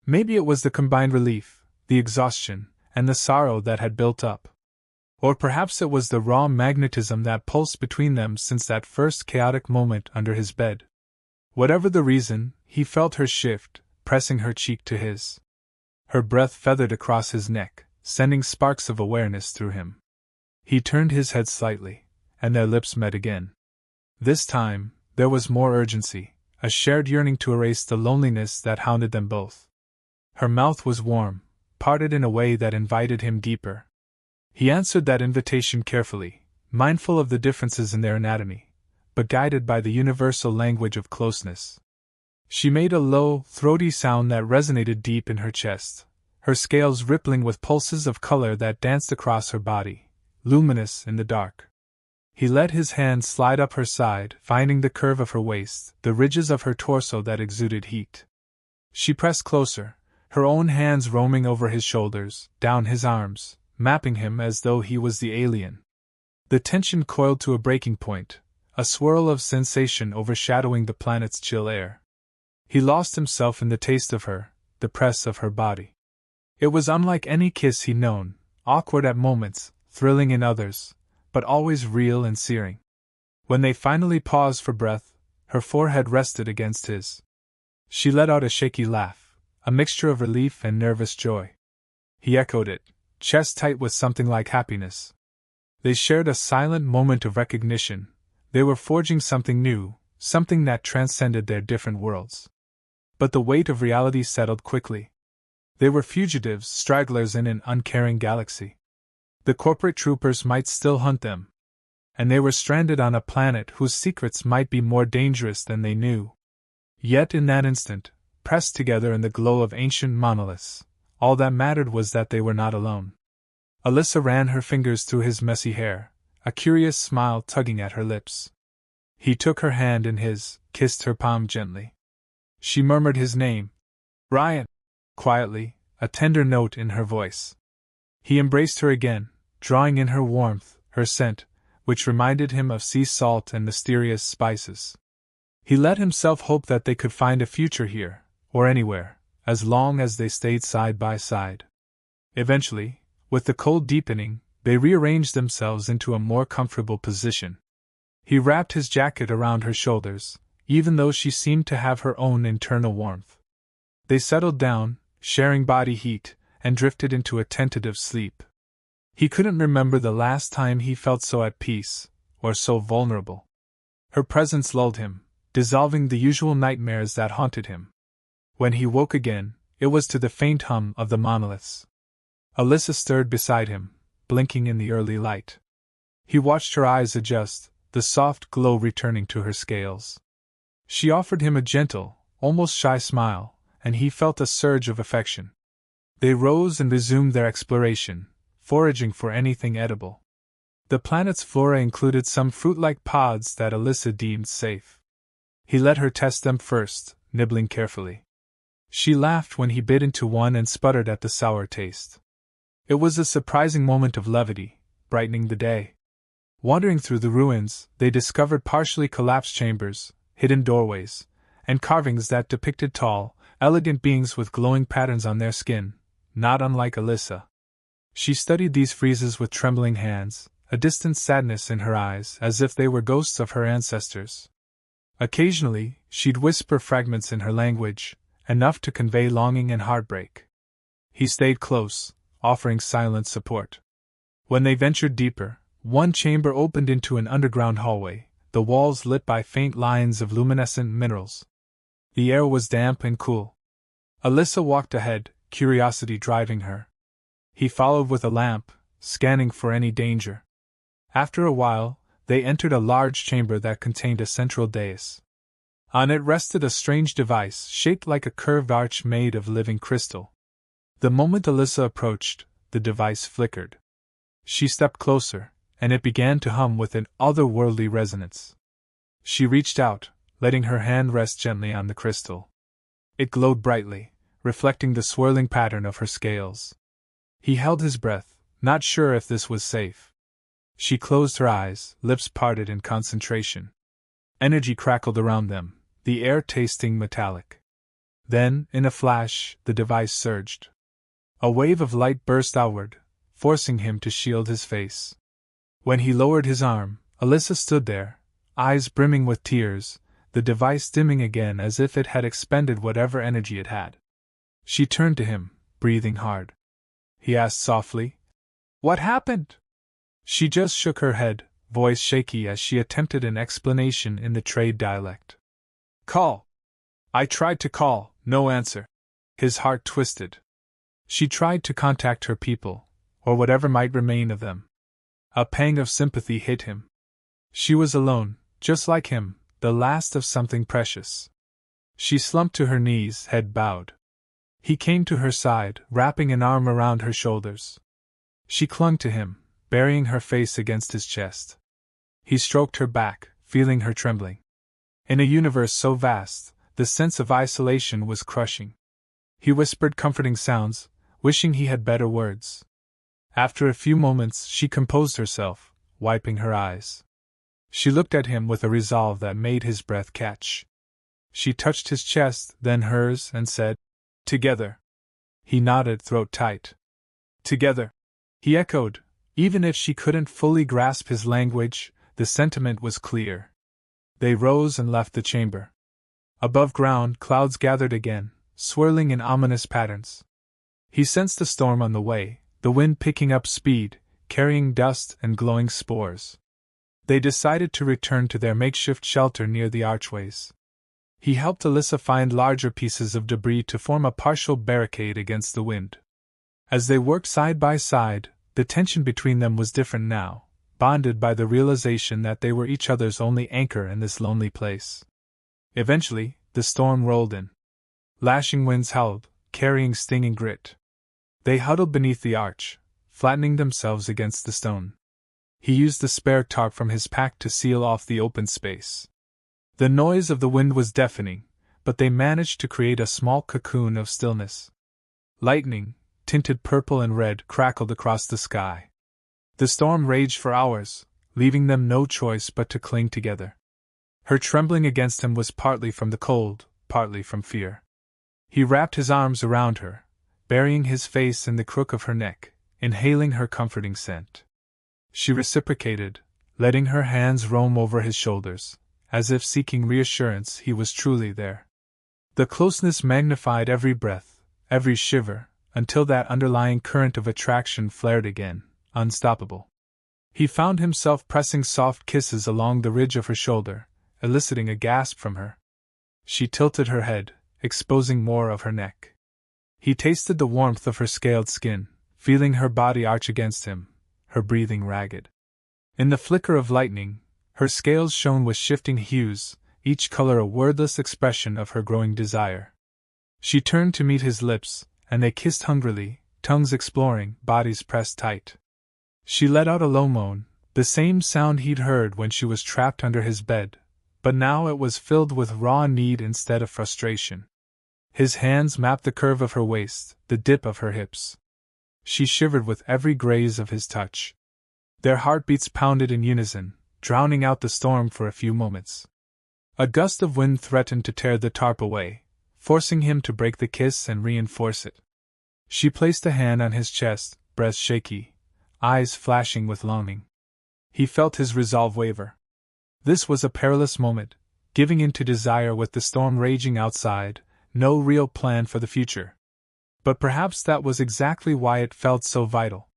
[SPEAKER 1] Maybe it was the combined relief, the exhaustion, and the sorrow that had built up. Or perhaps it was the raw magnetism that pulsed between them since that first chaotic moment under his bed. Whatever the reason, he felt her shift, pressing her cheek to his. Her breath feathered across his neck, sending sparks of awareness through him. He turned his head slightly, and their lips met again. This time, there was more urgency, a shared yearning to erase the loneliness that hounded them both. Her mouth was warm, parted in a way that invited him deeper. He answered that invitation carefully, mindful of the differences in their anatomy, but guided by the universal language of closeness. She made a low, throaty sound that resonated deep in her chest, her scales rippling with pulses of color that danced across her body, luminous in the dark. He let his hand slide up her side, finding the curve of her waist, the ridges of her torso that exuded heat. She pressed closer, her own hands roaming over his shoulders, down his arms, mapping him as though he was the alien. The tension coiled to a breaking point, a swirl of sensation overshadowing the planet's chill air. He lost himself in the taste of her, the press of her body. It was unlike any kiss he'd known, awkward at moments, thrilling in others, but always real and searing. When they finally paused for breath, her forehead rested against his. She let out a shaky laugh, a mixture of relief and nervous joy. He echoed it, chest tight with something like happiness. They shared a silent moment of recognition. They were forging something new, something that transcended their different worlds. But the weight of reality settled quickly. They were fugitives, stragglers in an uncaring galaxy. The corporate troopers might still hunt them. And they were stranded on a planet whose secrets might be more dangerous than they knew. Yet in that instant, pressed together in the glow of ancient monoliths, all that mattered was that they were not alone. Alyssa ran her fingers through his messy hair, a curious smile tugging at her lips. He took her hand in his, kissed her palm gently. She murmured his name. Ryan! Quietly, a tender note in her voice. He embraced her again, drawing in her warmth, her scent, which reminded him of sea salt and mysterious spices. He let himself hope that they could find a future here, or anywhere, as long as they stayed side by side. Eventually, with the cold deepening, they rearranged themselves into a more comfortable position. He wrapped his jacket around her shoulders, even though she seemed to have her own internal warmth. They settled down, sharing body heat, and drifted into a tentative sleep. He couldn't remember the last time he felt so at peace, or so vulnerable. Her presence lulled him, dissolving the usual nightmares that haunted him. When he woke again, it was to the faint hum of the monoliths. Alyssa stirred beside him, blinking in the early light. He watched her eyes adjust, the soft glow returning to her scales. She offered him a gentle, almost shy smile, and he felt a surge of affection. They rose and resumed their exploration, foraging for anything edible. The planet's flora included some fruit-like pods that Alyssa deemed safe. He let her test them first, nibbling carefully. She laughed when he bit into one and sputtered at the sour taste. It was a surprising moment of levity, brightening the day. Wandering through the ruins, they discovered partially collapsed chambers, hidden doorways, and carvings that depicted tall, elegant beings with glowing patterns on their skin, not unlike Alyssa. She studied these friezes with trembling hands, a distant sadness in her eyes as if they were ghosts of her ancestors. Occasionally, she'd whisper fragments in her language, enough to convey longing and heartbreak. He stayed close, offering silent support. When they ventured deeper, one chamber opened into an underground hallway, the walls lit by faint lines of luminescent minerals. The air was damp and cool. Alyssa walked ahead, curiosity driving her. He followed with a lamp, scanning for any danger. After a while, they entered a large chamber that contained a central dais. On it rested a strange device shaped like a curved arch made of living crystal. The moment Alyssa approached, the device flickered. She stepped closer, and it began to hum with an otherworldly resonance. She reached out, letting her hand rest gently on the crystal. It glowed brightly, reflecting the swirling pattern of her scales. He held his breath, not sure if this was safe. She closed her eyes, lips parted in concentration. Energy crackled around them, the air tasting metallic. Then, in a flash, the device surged. A wave of light burst outward, forcing him to shield his face. When he lowered his arm, Alyssa stood there, eyes brimming with tears, the device dimming again as if it had expended whatever energy it had. She turned to him, breathing hard. He asked softly, "What happened?" She just shook her head, voice shaky as she attempted an explanation in the trade dialect. "Call. I tried to call, no answer." His heart twisted. She tried to contact her people, or whatever might remain of them. A pang of sympathy hit him. She was alone, just like him, the last of something precious. She slumped to her knees, head bowed. He came to her side, wrapping an arm around her shoulders. She clung to him, burying her face against his chest. He stroked her back, feeling her trembling. In a universe so vast, the sense of isolation was crushing. He whispered comforting sounds, wishing he had better words. After a few moments, she composed herself, wiping her eyes. She looked at him with a resolve that made his breath catch. She touched his chest, then hers, and said, "Together." He nodded, throat tight. "Together," he echoed. Even if she couldn't fully grasp his language, the sentiment was clear. They rose and left the chamber. Above ground, clouds gathered again, swirling in ominous patterns. He sensed a storm on the way, the wind picking up speed, carrying dust and glowing spores. They decided to return to their makeshift shelter near the archways. He helped Alyssa find larger pieces of debris to form a partial barricade against the wind. As they worked side by side, the tension between them was different now, bonded by the realization that they were each other's only anchor in this lonely place. Eventually, the storm rolled in. Lashing winds howled, carrying stinging grit. They huddled beneath the arch, flattening themselves against the stone. He used the spare tarp from his pack to seal off the open space. The noise of the wind was deafening, but they managed to create a small cocoon of stillness. Lightning, tinted purple and red, crackled across the sky. The storm raged for hours, leaving them no choice but to cling together. Her trembling against him was partly from the cold, partly from fear. He wrapped his arms around her, burying his face in the crook of her neck, inhaling her comforting scent. She reciprocated, letting her hands roam over his shoulders, as if seeking reassurance he was truly there. The closeness magnified every breath, every shiver, until that underlying current of attraction flared again, unstoppable. He found himself pressing soft kisses along the ridge of her shoulder, eliciting a gasp from her. She tilted her head, exposing more of her neck. He tasted the warmth of her scaled skin, feeling her body arch against him, her breathing ragged. In the flicker of lightning, her scales shone with shifting hues, each color a wordless expression of her growing desire. She turned to meet his lips, and they kissed hungrily, tongues exploring, bodies pressed tight. She let out a low moan, the same sound he'd heard when she was trapped under his bed, but now it was filled with raw need instead of frustration. His hands mapped the curve of her waist, the dip of her hips. She shivered with every graze of his touch. Their heartbeats pounded in unison, drowning out the storm for a few moments. A gust of wind threatened to tear the tarp away, forcing him to break the kiss and reinforce it. She placed a hand on his chest, breath shaky, eyes flashing with longing. He felt his resolve waver. This was a perilous moment, giving in to desire with the storm raging outside, no real plan for the future. But perhaps that was exactly why it felt so vital.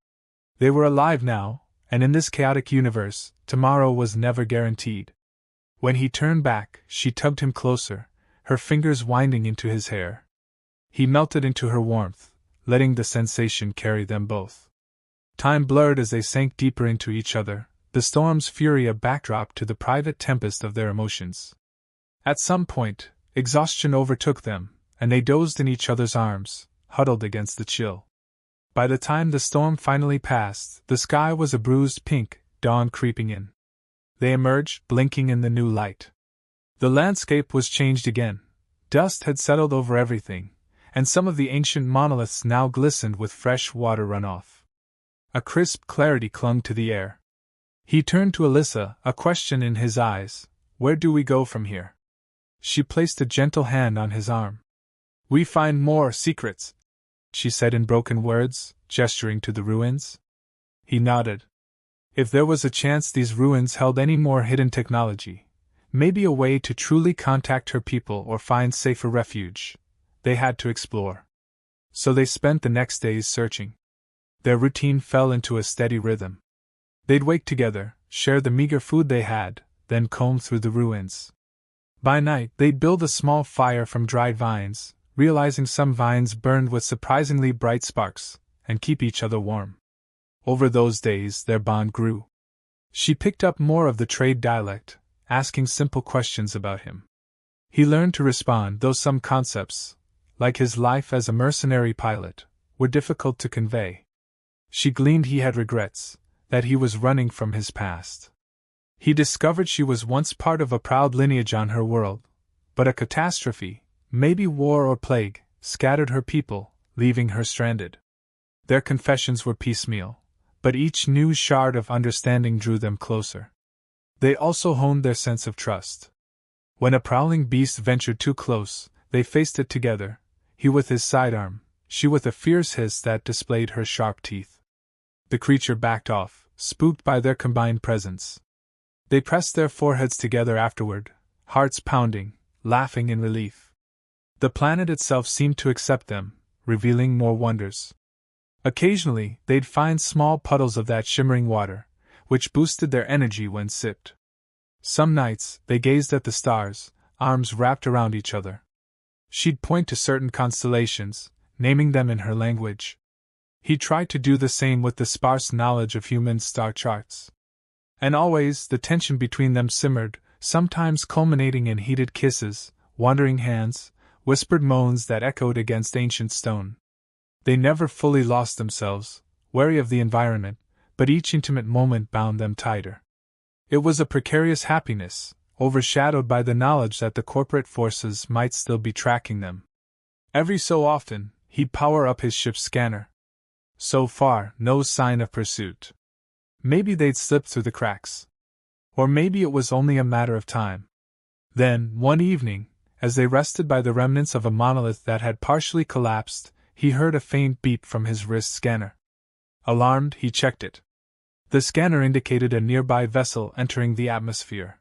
[SPEAKER 1] They were alive now, and in this chaotic universe, tomorrow was never guaranteed. When he turned back, she tugged him closer, her fingers winding into his hair. He melted into her warmth, letting the sensation carry them both. Time blurred as they sank deeper into each other, the storm's fury a backdrop to the private tempest of their emotions. At some point, exhaustion overtook them, and they dozed in each other's arms, huddled against the chill. By the time the storm finally passed, the sky was a bruised pink, dawn creeping in. They emerged, blinking in the new light. The landscape was changed again. Dust had settled over everything, and some of the ancient monoliths now glistened with fresh water runoff. A crisp clarity clung to the air. He turned to Alyssa, a question in his eyes. "Where do we go from here?" She placed a gentle hand on his arm. "We find more secrets," she said in broken words, gesturing to the ruins. He nodded. If there was a chance these ruins held any more hidden technology, maybe a way to truly contact her people or find safer refuge, they had to explore. So they spent the next days searching. Their routine fell into a steady rhythm. They'd wake together, share the meager food they had, then comb through the ruins. By night, they'd build a small fire from dried vines, realizing some vines burned with surprisingly bright sparks, and keep each other warm. Over those days, their bond grew. She picked up more of the trade dialect, asking simple questions about him. He learned to respond, though some concepts, like his life as a mercenary pilot, were difficult to convey. She gleaned he had regrets, that he was running from his past. He discovered she was once part of a proud lineage on her world, but a catastrophe, maybe war or plague, scattered her people, leaving her stranded. Their confessions were piecemeal, but each new shard of understanding drew them closer. They also honed their sense of trust. When a prowling beast ventured too close, they faced it together, he with his sidearm, she with a fierce hiss that displayed her sharp teeth. The creature backed off, spooked by their combined presence. They pressed their foreheads together afterward, hearts pounding, laughing in relief. The planet itself seemed to accept them, revealing more wonders. Occasionally, they'd find small puddles of that shimmering water, which boosted their energy when sipped. Some nights, they gazed at the stars, arms wrapped around each other. She'd point to certain constellations, naming them in her language. He tried to do the same with the sparse knowledge of human star charts. And always the tension between them simmered, sometimes culminating in heated kisses, wandering hands, whispered moans that echoed against ancient stone. They never fully lost themselves, wary of the environment, but each intimate moment bound them tighter. It was a precarious happiness, overshadowed by the knowledge that the corporate forces might still be tracking them. Every so often, he'd power up his ship's scanner. So far, no sign of pursuit. Maybe they'd slipped through the cracks. Or maybe it was only a matter of time. Then, one evening, as they rested by the remnants of a monolith that had partially collapsed, he heard a faint beep from his wrist scanner. Alarmed, he checked it. The scanner indicated a nearby vessel entering the atmosphere.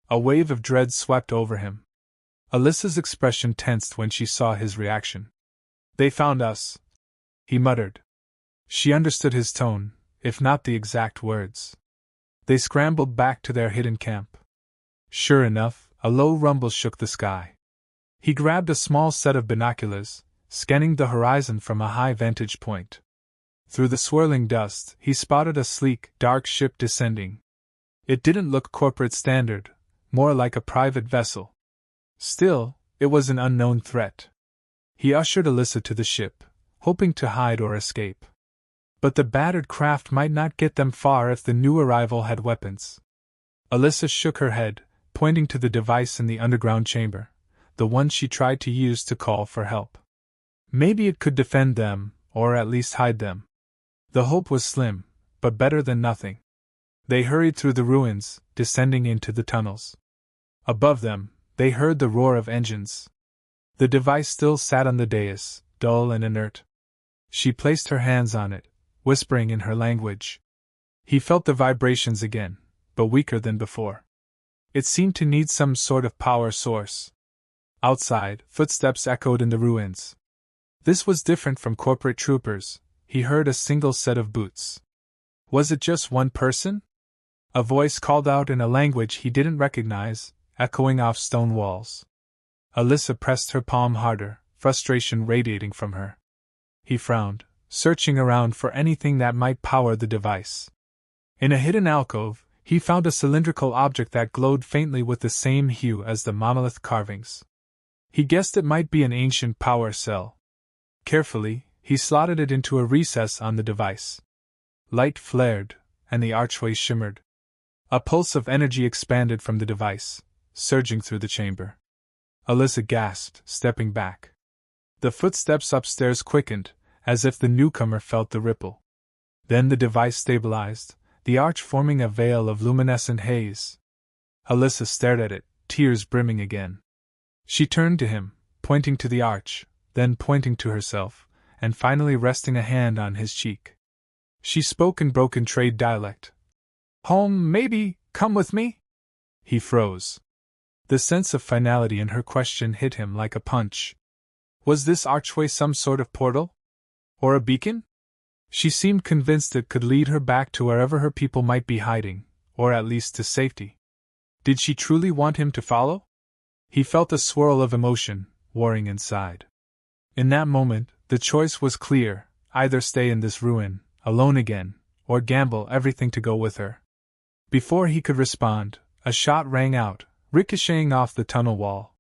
[SPEAKER 1] A wave of dread swept over him. Alyssa's expression tensed when she saw his reaction. "They found us," he muttered. She understood his tone, if not the exact words. They scrambled back to their hidden camp. Sure enough, a low rumble shook the sky. He grabbed a small set of binoculars, scanning the horizon from a high vantage point. Through the swirling dust, he spotted a sleek, dark ship descending. It didn't look corporate standard, more like a private vessel. Still, it was an unknown threat. He ushered Alyssa to the ship, hoping to hide or escape. But the battered craft might not get them far if the new arrival had weapons. Alyssa shook her head, pointing to the device in the underground chamber, the one she tried to use to call for help. Maybe it could defend them, or at least hide them. The hope was slim, but better than nothing. They hurried through the ruins, descending into the tunnels. Above them, they heard the roar of engines. The device still sat on the dais, dull and inert. She placed her hands on it, whispering in her language. He felt the vibrations again, but weaker than before. It seemed to need some sort of power source. Outside, footsteps echoed in the ruins. This was different from corporate troopers. He heard a single set of boots. Was it just one person? A voice called out in a language he didn't recognize, echoing off stone walls. Alyssa pressed her palm harder, frustration radiating from her. He frowned, searching around for anything that might power the device. In a hidden alcove, he found a cylindrical object that glowed faintly with the same hue as the monolith carvings. He guessed it might be an ancient power cell. Carefully, he slotted it into a recess on the device. Light flared, and the archway shimmered. A pulse of energy expanded from the device, surging through the chamber. Alyssa gasped, stepping back. The footsteps upstairs quickened, as if the newcomer felt the ripple. Then the device stabilized, the arch forming a veil of luminescent haze. Alyssa stared at it, tears brimming again. She turned to him, pointing to the arch, then pointing to herself, and finally resting a hand on his cheek. She spoke in broken trade dialect. "Home, maybe, come with me?" He froze. The sense of finality in her question hit him like a punch. Was this archway some sort of portal? Or a beacon? She seemed convinced it could lead her back to wherever her people might be hiding, or at least to safety. Did she truly want him to follow? He felt a swirl of emotion, warring inside. In that moment, the choice was clear: either stay in this ruin, alone again, or gamble everything to go with her. Before he could respond, a shot rang out, ricocheting off the tunnel wall.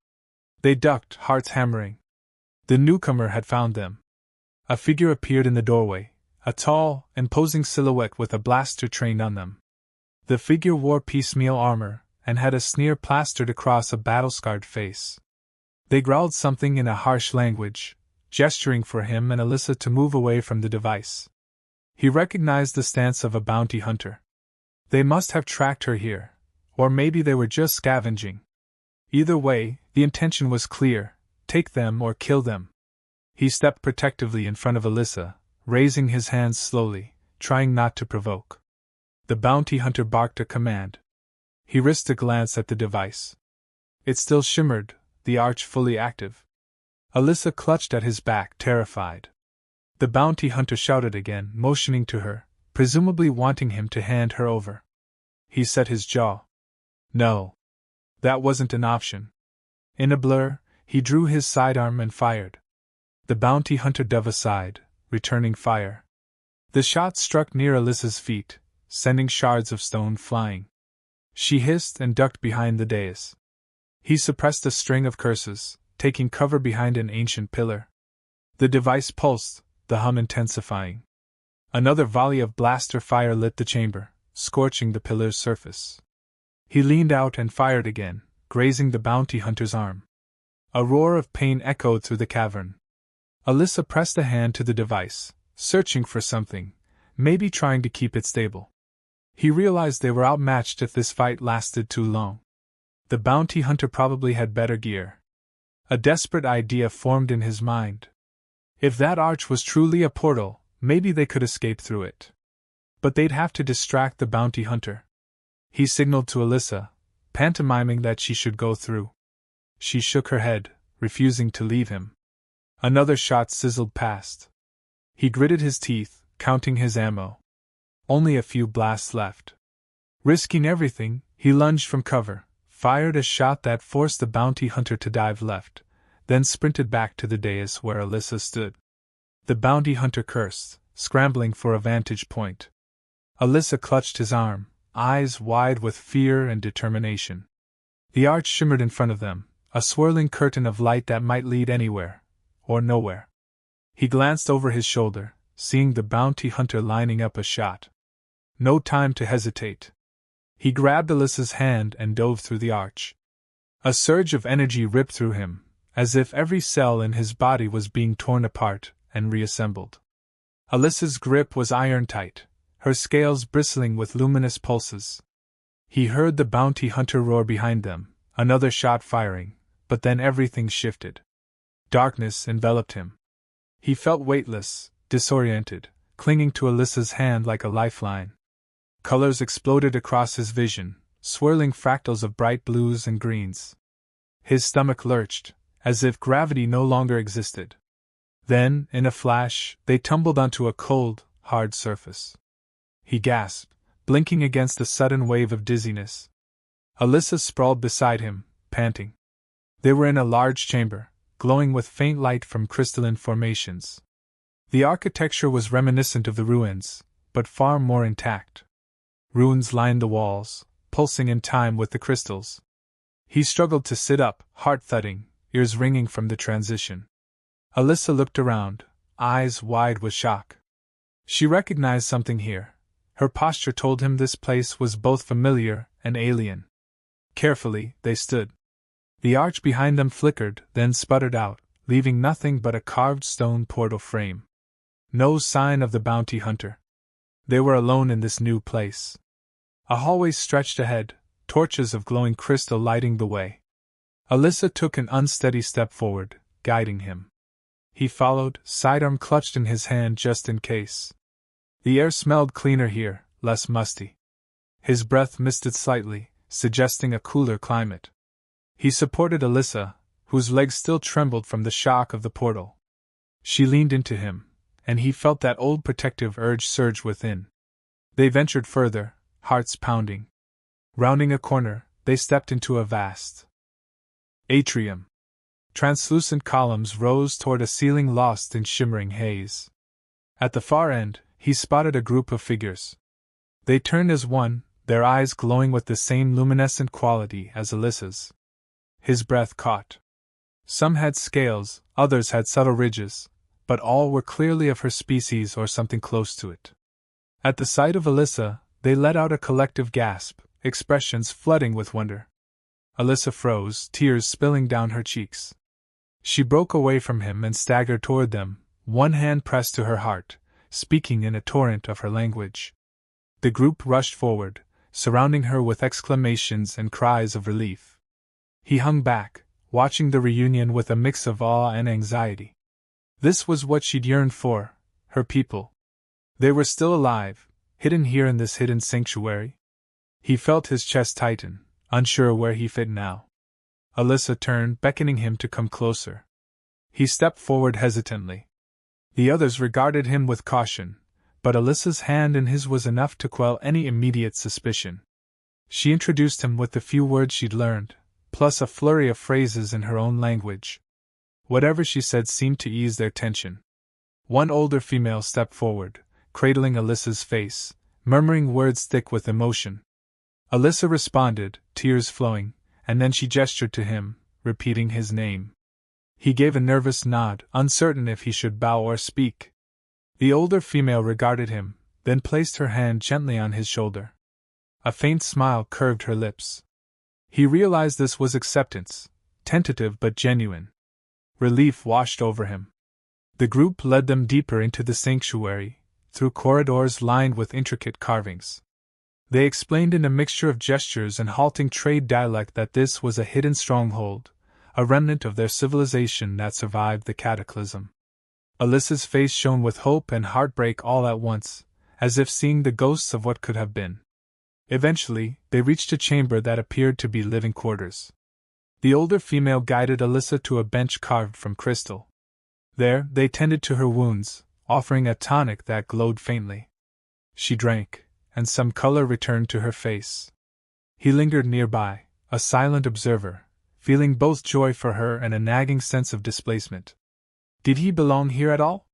[SPEAKER 1] They ducked, hearts hammering. The newcomer had found them. A figure appeared in the doorway, a tall, imposing silhouette with a blaster trained on them. The figure wore piecemeal armor, and had a sneer plastered across a battle-scarred face. They growled something in a harsh language, gesturing for him and Alyssa to move away from the device. He recognized the stance of a bounty hunter. They must have tracked her here, or maybe they were just scavenging. Either way, the intention was clear: take them or kill them. He stepped protectively in front of Alyssa, raising his hands slowly, trying not to provoke. The bounty hunter barked a command. He risked a glance at the device. It still shimmered, the arch fully active. Alyssa clutched at his back, terrified. The bounty hunter shouted again, motioning to her, presumably wanting him to hand her over. He set his jaw. No. That wasn't an option. In a blur, he drew his sidearm and fired. The bounty hunter dove aside, returning fire. The shot struck near Alyssa's feet, sending shards of stone flying. She hissed and ducked behind the dais. He suppressed a string of curses, taking cover behind an ancient pillar. The device pulsed, the hum intensifying. Another volley of blaster fire lit the chamber, scorching the pillar's surface. He leaned out and fired again, grazing the bounty hunter's arm. A roar of pain echoed through the cavern. Alyssa pressed a hand to the device, searching for something, maybe trying to keep it stable. He realized they were outmatched if this fight lasted too long. The bounty hunter probably had better gear. A desperate idea formed in his mind. If that arch was truly a portal, maybe they could escape through it. But they'd have to distract the bounty hunter. He signaled to Alyssa, pantomiming that she should go through. She shook her head, refusing to leave him. Another shot sizzled past. He gritted his teeth, counting his ammo. Only a few blasts left. Risking everything, he lunged from cover, fired a shot that forced the bounty hunter to dive left, then sprinted back to the dais where Alyssa stood. The bounty hunter cursed, scrambling for a vantage point. Alyssa clutched his arm, eyes wide with fear and determination. The arch shimmered in front of them, a swirling curtain of light that might lead anywhere, or nowhere. He glanced over his shoulder, seeing the bounty hunter lining up a shot. No time to hesitate. He grabbed Alyssa's hand and dove through the arch. A surge of energy ripped through him, as if every cell in his body was being torn apart and reassembled. Alyssa's grip was iron-tight, her scales bristling with luminous pulses. He heard the bounty hunter roar behind them, another shot firing, but then everything shifted. Darkness enveloped him. He felt weightless, disoriented, clinging to Alyssa's hand like a lifeline. Colors exploded across his vision, swirling fractals of bright blues and greens. His stomach lurched, as if gravity no longer existed. Then, in a flash, they tumbled onto a cold, hard surface. He gasped, blinking against a sudden wave of dizziness. Alyssa sprawled beside him, panting. They were in a large chamber, glowing with faint light from crystalline formations. The architecture was reminiscent of the ruins, but far more intact. Runes lined the walls, pulsing in time with the crystals. He struggled to sit up, heart thudding, ears ringing from the transition. Alyssa looked around, eyes wide with shock. She recognized something here. Her posture told him this place was both familiar and alien. Carefully, they stood. The arch behind them flickered, then sputtered out, leaving nothing but a carved stone portal frame. No sign of the bounty hunter. They were alone in this new place. A hallway stretched ahead, torches of glowing crystal lighting the way. Alyssa took an unsteady step forward, guiding him. He followed, sidearm clutched in his hand just in case. The air smelled cleaner here, less musty. His breath misted slightly, suggesting a cooler climate. He supported Alyssa, whose legs still trembled from the shock of the portal. She leaned into him, and he felt that old protective urge surge within. They ventured further, hearts pounding. Rounding a corner, they stepped into a vast atrium. Translucent columns rose toward a ceiling lost in shimmering haze. At the far end, he spotted a group of figures, They turned as one, their eyes glowing with the same luminescent quality as Alyssa's. His breath caught. Some had scales, others had subtle ridges, but all were clearly of her species or something close to it. At the sight of Alyssa, they let out a collective gasp, expressions flooding with wonder. Alyssa froze, tears spilling down her cheeks. She broke away from him and staggered toward them, one hand pressed to her heart, speaking in a torrent of her language. The group rushed forward, surrounding her with exclamations and cries of relief. He hung back, watching the reunion with a mix of awe and anxiety. This was what she'd yearned for, her people. They were still alive, hidden here in this hidden sanctuary. He felt his chest tighten, unsure where he fit now. Alyssa turned, beckoning him to come closer. He stepped forward hesitantly. The others regarded him with caution, but Alyssa's hand in his was enough to quell any immediate suspicion. She introduced him with the few words she'd learned, plus a flurry of phrases in her own language. Whatever she said seemed to ease their tension. One older female stepped forward, cradling Alyssa's face, murmuring words thick with emotion. Alyssa responded, tears flowing, and then she gestured to him, repeating his name. He gave a nervous nod, uncertain if he should bow or speak. The older female regarded him, then placed her hand gently on his shoulder. A faint smile curved her lips. He realized this was acceptance, tentative but genuine. Relief washed over him. The group led them deeper into the sanctuary, through corridors lined with intricate carvings. They explained in a mixture of gestures and halting trade dialect that this was a hidden stronghold, a remnant of their civilization that survived the cataclysm. Alyssa's face shone with hope and heartbreak all at once, as if seeing the ghosts of what could have been. Eventually, they reached a chamber that appeared to be living quarters. The older female guided Alyssa to a bench carved from crystal. There, they tended to her wounds, offering a tonic that glowed faintly. She drank, and some color returned to her face. He lingered nearby, a silent observer, feeling both joy for her and a nagging sense of displacement. Did he belong here at all?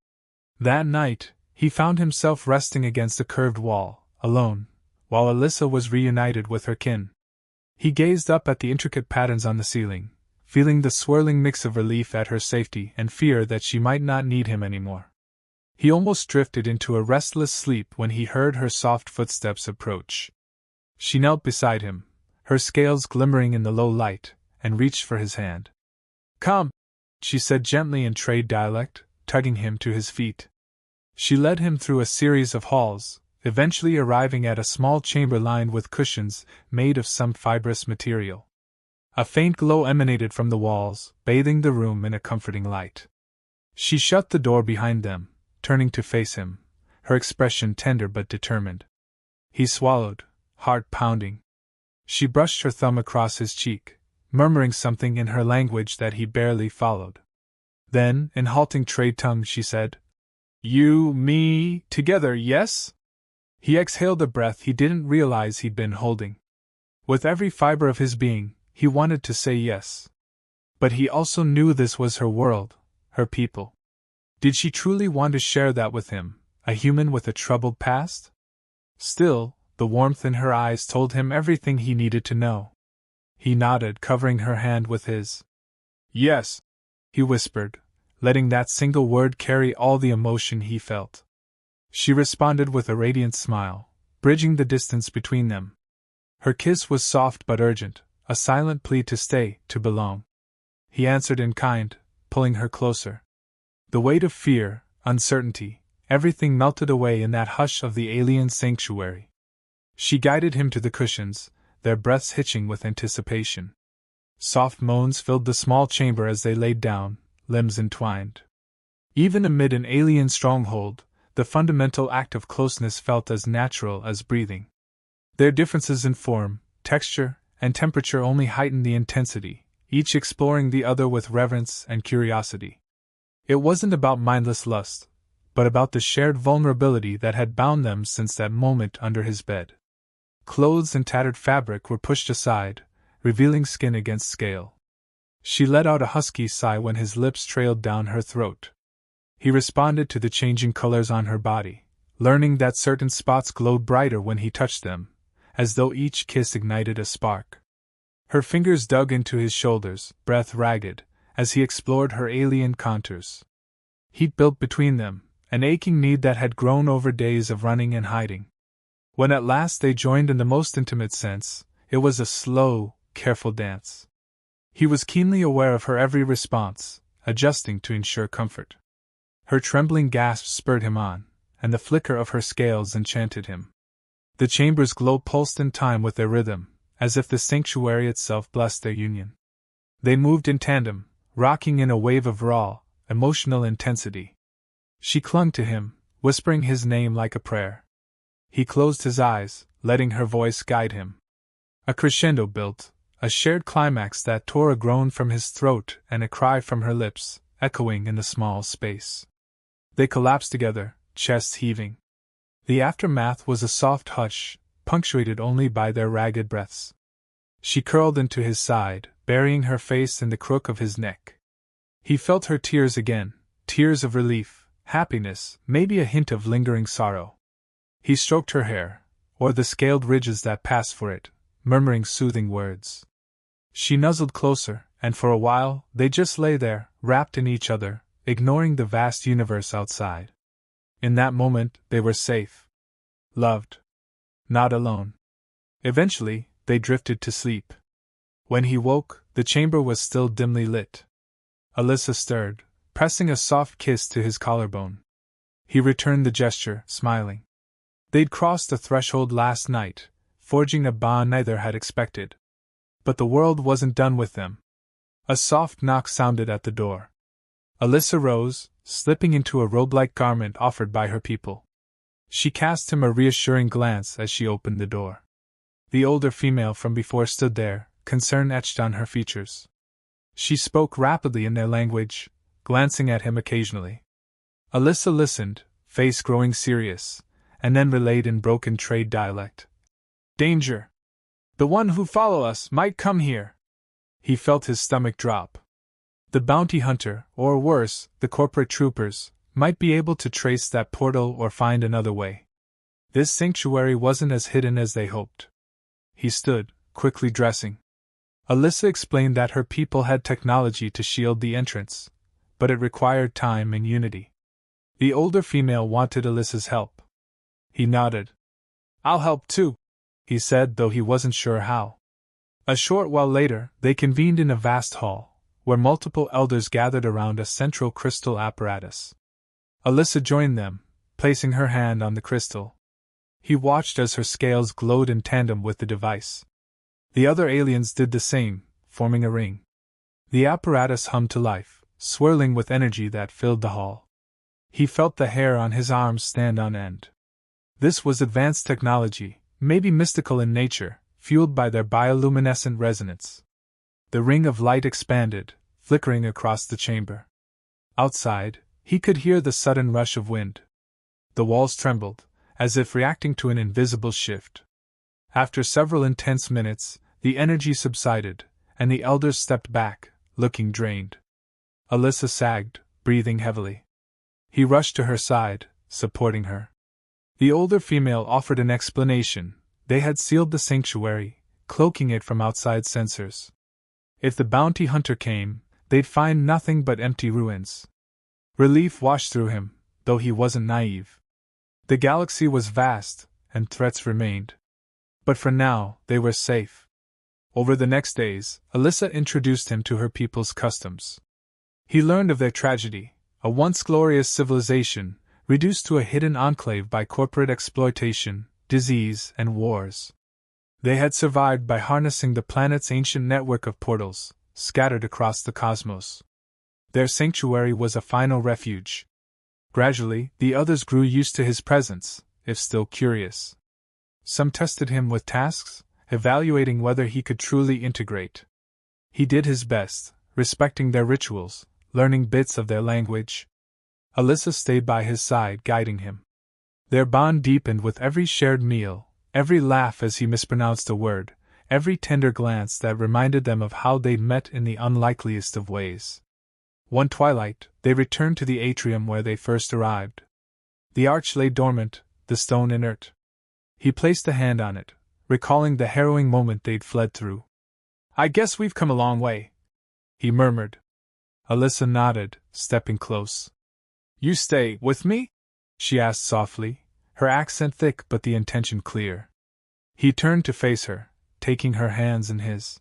[SPEAKER 1] That night, he found himself resting against a curved wall, alone, while Alyssa was reunited with her kin. He gazed up at the intricate patterns on the ceiling, feeling the swirling mix of relief at her safety and fear that she might not need him anymore. He almost drifted into a restless sleep when he heard her soft footsteps approach. She knelt beside him, her scales glimmering in the low light, and reached for his hand. "Come," she said gently in trade dialect, tugging him to his feet. She led him through a series of halls, eventually arriving at a small chamber lined with cushions made of some fibrous material. A faint glow emanated from the walls, bathing the room in a comforting light. She shut the door behind them, turning to face him, her expression tender but determined. He swallowed, heart pounding. She brushed her thumb across his cheek, murmuring something in her language that he barely followed. Then, in halting trade tongue, she said, "You, me, together, yes?" He exhaled a breath he didn't realize he'd been holding. With every fiber of his being, he wanted to say yes. But he also knew this was her world, her people. Did she truly want to share that with him, a human with a troubled past? Still, the warmth in her eyes told him everything he needed to know. He nodded, covering her hand with his. "Yes," he whispered, letting that single word carry all the emotion he felt. She responded with a radiant smile, bridging the distance between them. Her kiss was soft but urgent, a silent plea to stay, to belong. He answered in kind, pulling her closer. The weight of fear, uncertainty, everything melted away in that hush of the alien sanctuary. She guided him to the cushions, their breaths hitching with anticipation. Soft moans filled the small chamber as they laid down, limbs entwined. Even amid an alien stronghold, the fundamental act of closeness felt as natural as breathing. Their differences in form, texture, and temperature only heightened the intensity, each exploring the other with reverence and curiosity. It wasn't about mindless lust, but about the shared vulnerability that had bound them since that moment under his bed. Clothes and tattered fabric were pushed aside, revealing skin against scale. She let out a husky sigh when his lips trailed down her throat. He responded to the changing colors on her body, learning that certain spots glowed brighter when he touched them, as though each kiss ignited a spark. Her fingers dug into his shoulders, breath ragged, as he explored her alien contours. Heat built between them, an aching need that had grown over days of running and hiding. When at last they joined in the most intimate sense, it was a slow, careful dance. He was keenly aware of her every response, adjusting to ensure comfort. Her trembling gasps spurred him on, and the flicker of her scales enchanted him. The chamber's glow pulsed in time with their rhythm, as if the sanctuary itself blessed their union. They moved in tandem, rocking in a wave of raw, emotional intensity. She clung to him, whispering his name like a prayer. He closed his eyes, letting her voice guide him. A crescendo built, a shared climax that tore a groan from his throat and a cry from her lips, echoing in the small space. They collapsed together, chests heaving. The aftermath was a soft hush, punctuated only by their ragged breaths. She curled into his side, burying her face in the crook of his neck. He felt her tears again, tears of relief, happiness, maybe a hint of lingering sorrow. He stroked her hair, or the scaled ridges that passed for it, murmuring soothing words. She nuzzled closer, and for a while they just lay there, wrapped in each other, ignoring the vast universe outside. In that moment, they were safe. Loved. Not alone. Eventually, they drifted to sleep. When he woke, the chamber was still dimly lit. Alyssa stirred, pressing a soft kiss to his collarbone. He returned the gesture, smiling. They'd crossed the threshold last night, forging a bond neither had expected. But the world wasn't done with them. A soft knock sounded at the door. Alyssa rose, slipping into a robe-like garment offered by her people. She cast him a reassuring glance as she opened the door. The older female from before stood there, concern etched on her features. She spoke rapidly in their language, glancing at him occasionally. Alyssa listened, face growing serious, and then relayed in broken trade dialect. Danger! The one who follow us might come here. He felt his stomach drop. The bounty hunter, or worse, the corporate troopers, might be able to trace that portal or find another way. This sanctuary wasn't as hidden as they hoped. He stood, quickly dressing. Alyssa explained that her people had technology to shield the entrance, but it required time and unity. The older female wanted Alyssa's help. He nodded. I'll help too, he said, though he wasn't sure how. A short while later, they convened in a vast hall, where multiple elders gathered around a central crystal apparatus. Alyssa joined them, placing her hand on the crystal. He watched as her scales glowed in tandem with the device. The other aliens did the same, forming a ring. The apparatus hummed to life, swirling with energy that filled the hall. He felt the hair on his arms stand on end. This was advanced technology, maybe mystical in nature, fueled by their bioluminescent resonance. The ring of light expanded, flickering across the chamber. Outside, he could hear the sudden rush of wind. The walls trembled, as if reacting to an invisible shift. After several intense minutes, the energy subsided, and the elders stepped back, looking drained. Alyssa sagged, breathing heavily. He rushed to her side, supporting her. The older female offered an explanation. They had sealed the sanctuary, cloaking it from outside sensors. If the bounty hunter came, they'd find nothing but empty ruins. Relief washed through him, though he wasn't naive. The galaxy was vast, and threats remained. But for now, they were safe. Over the next days, Alyssa introduced him to her people's customs. He learned of their tragedy, a once glorious civilization, reduced to a hidden enclave by corporate exploitation, disease, and wars. They had survived by harnessing the planet's ancient network of portals, scattered across the cosmos. Their sanctuary was a final refuge. Gradually, the others grew used to his presence, if still curious. Some tested him with tasks, evaluating whether he could truly integrate. He did his best, respecting their rituals, learning bits of their language. Alyssa stayed by his side, guiding him. Their bond deepened with every shared meal, every laugh as he mispronounced a word, every tender glance that reminded them of how they'd met in the unlikeliest of ways. One twilight, they returned to the atrium where they first arrived. The arch lay dormant, the stone inert. He placed a hand on it, recalling the harrowing moment they'd fled through. I guess we've come a long way, he murmured. Alyssa nodded, stepping close. You stay with me? She asked softly, her accent thick but the intention clear. He turned to face her, taking her hands in his.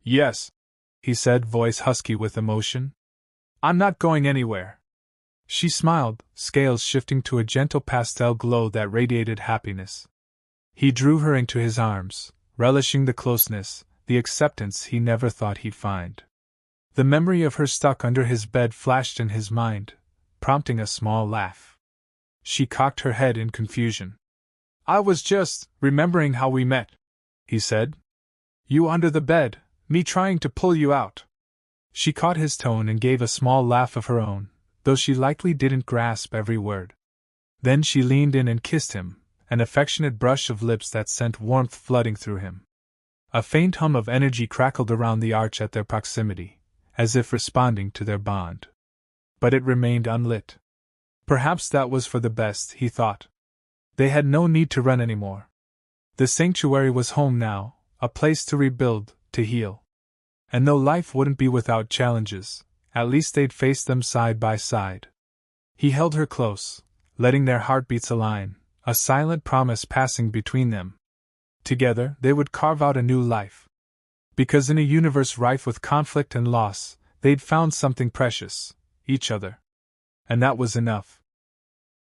[SPEAKER 1] Yes, he said, voice husky with emotion. I'm not going anywhere. She smiled, scales shifting to a gentle pastel glow that radiated happiness. He drew her into his arms, relishing the closeness, the acceptance he never thought he'd find. The memory of her stuck under his bed flashed in his mind, prompting a small laugh. She cocked her head in confusion. I was just remembering how we met, he said. You under the bed, me trying to pull you out. She caught his tone and gave a small laugh of her own, though she likely didn't grasp every word. Then she leaned in and kissed him, an affectionate brush of lips that sent warmth flooding through him. A faint hum of energy crackled around the arch at their proximity, as if responding to their bond. But it remained unlit. Perhaps that was for the best, he thought. They had no need to run anymore. The sanctuary was home now, a place to rebuild, to heal. And though life wouldn't be without challenges, at least they'd face them side by side. He held her close, letting their heartbeats align, a silent promise passing between them. Together, they would carve out a new life. Because in a universe rife with conflict and loss, they'd found something precious, each other. And that was enough.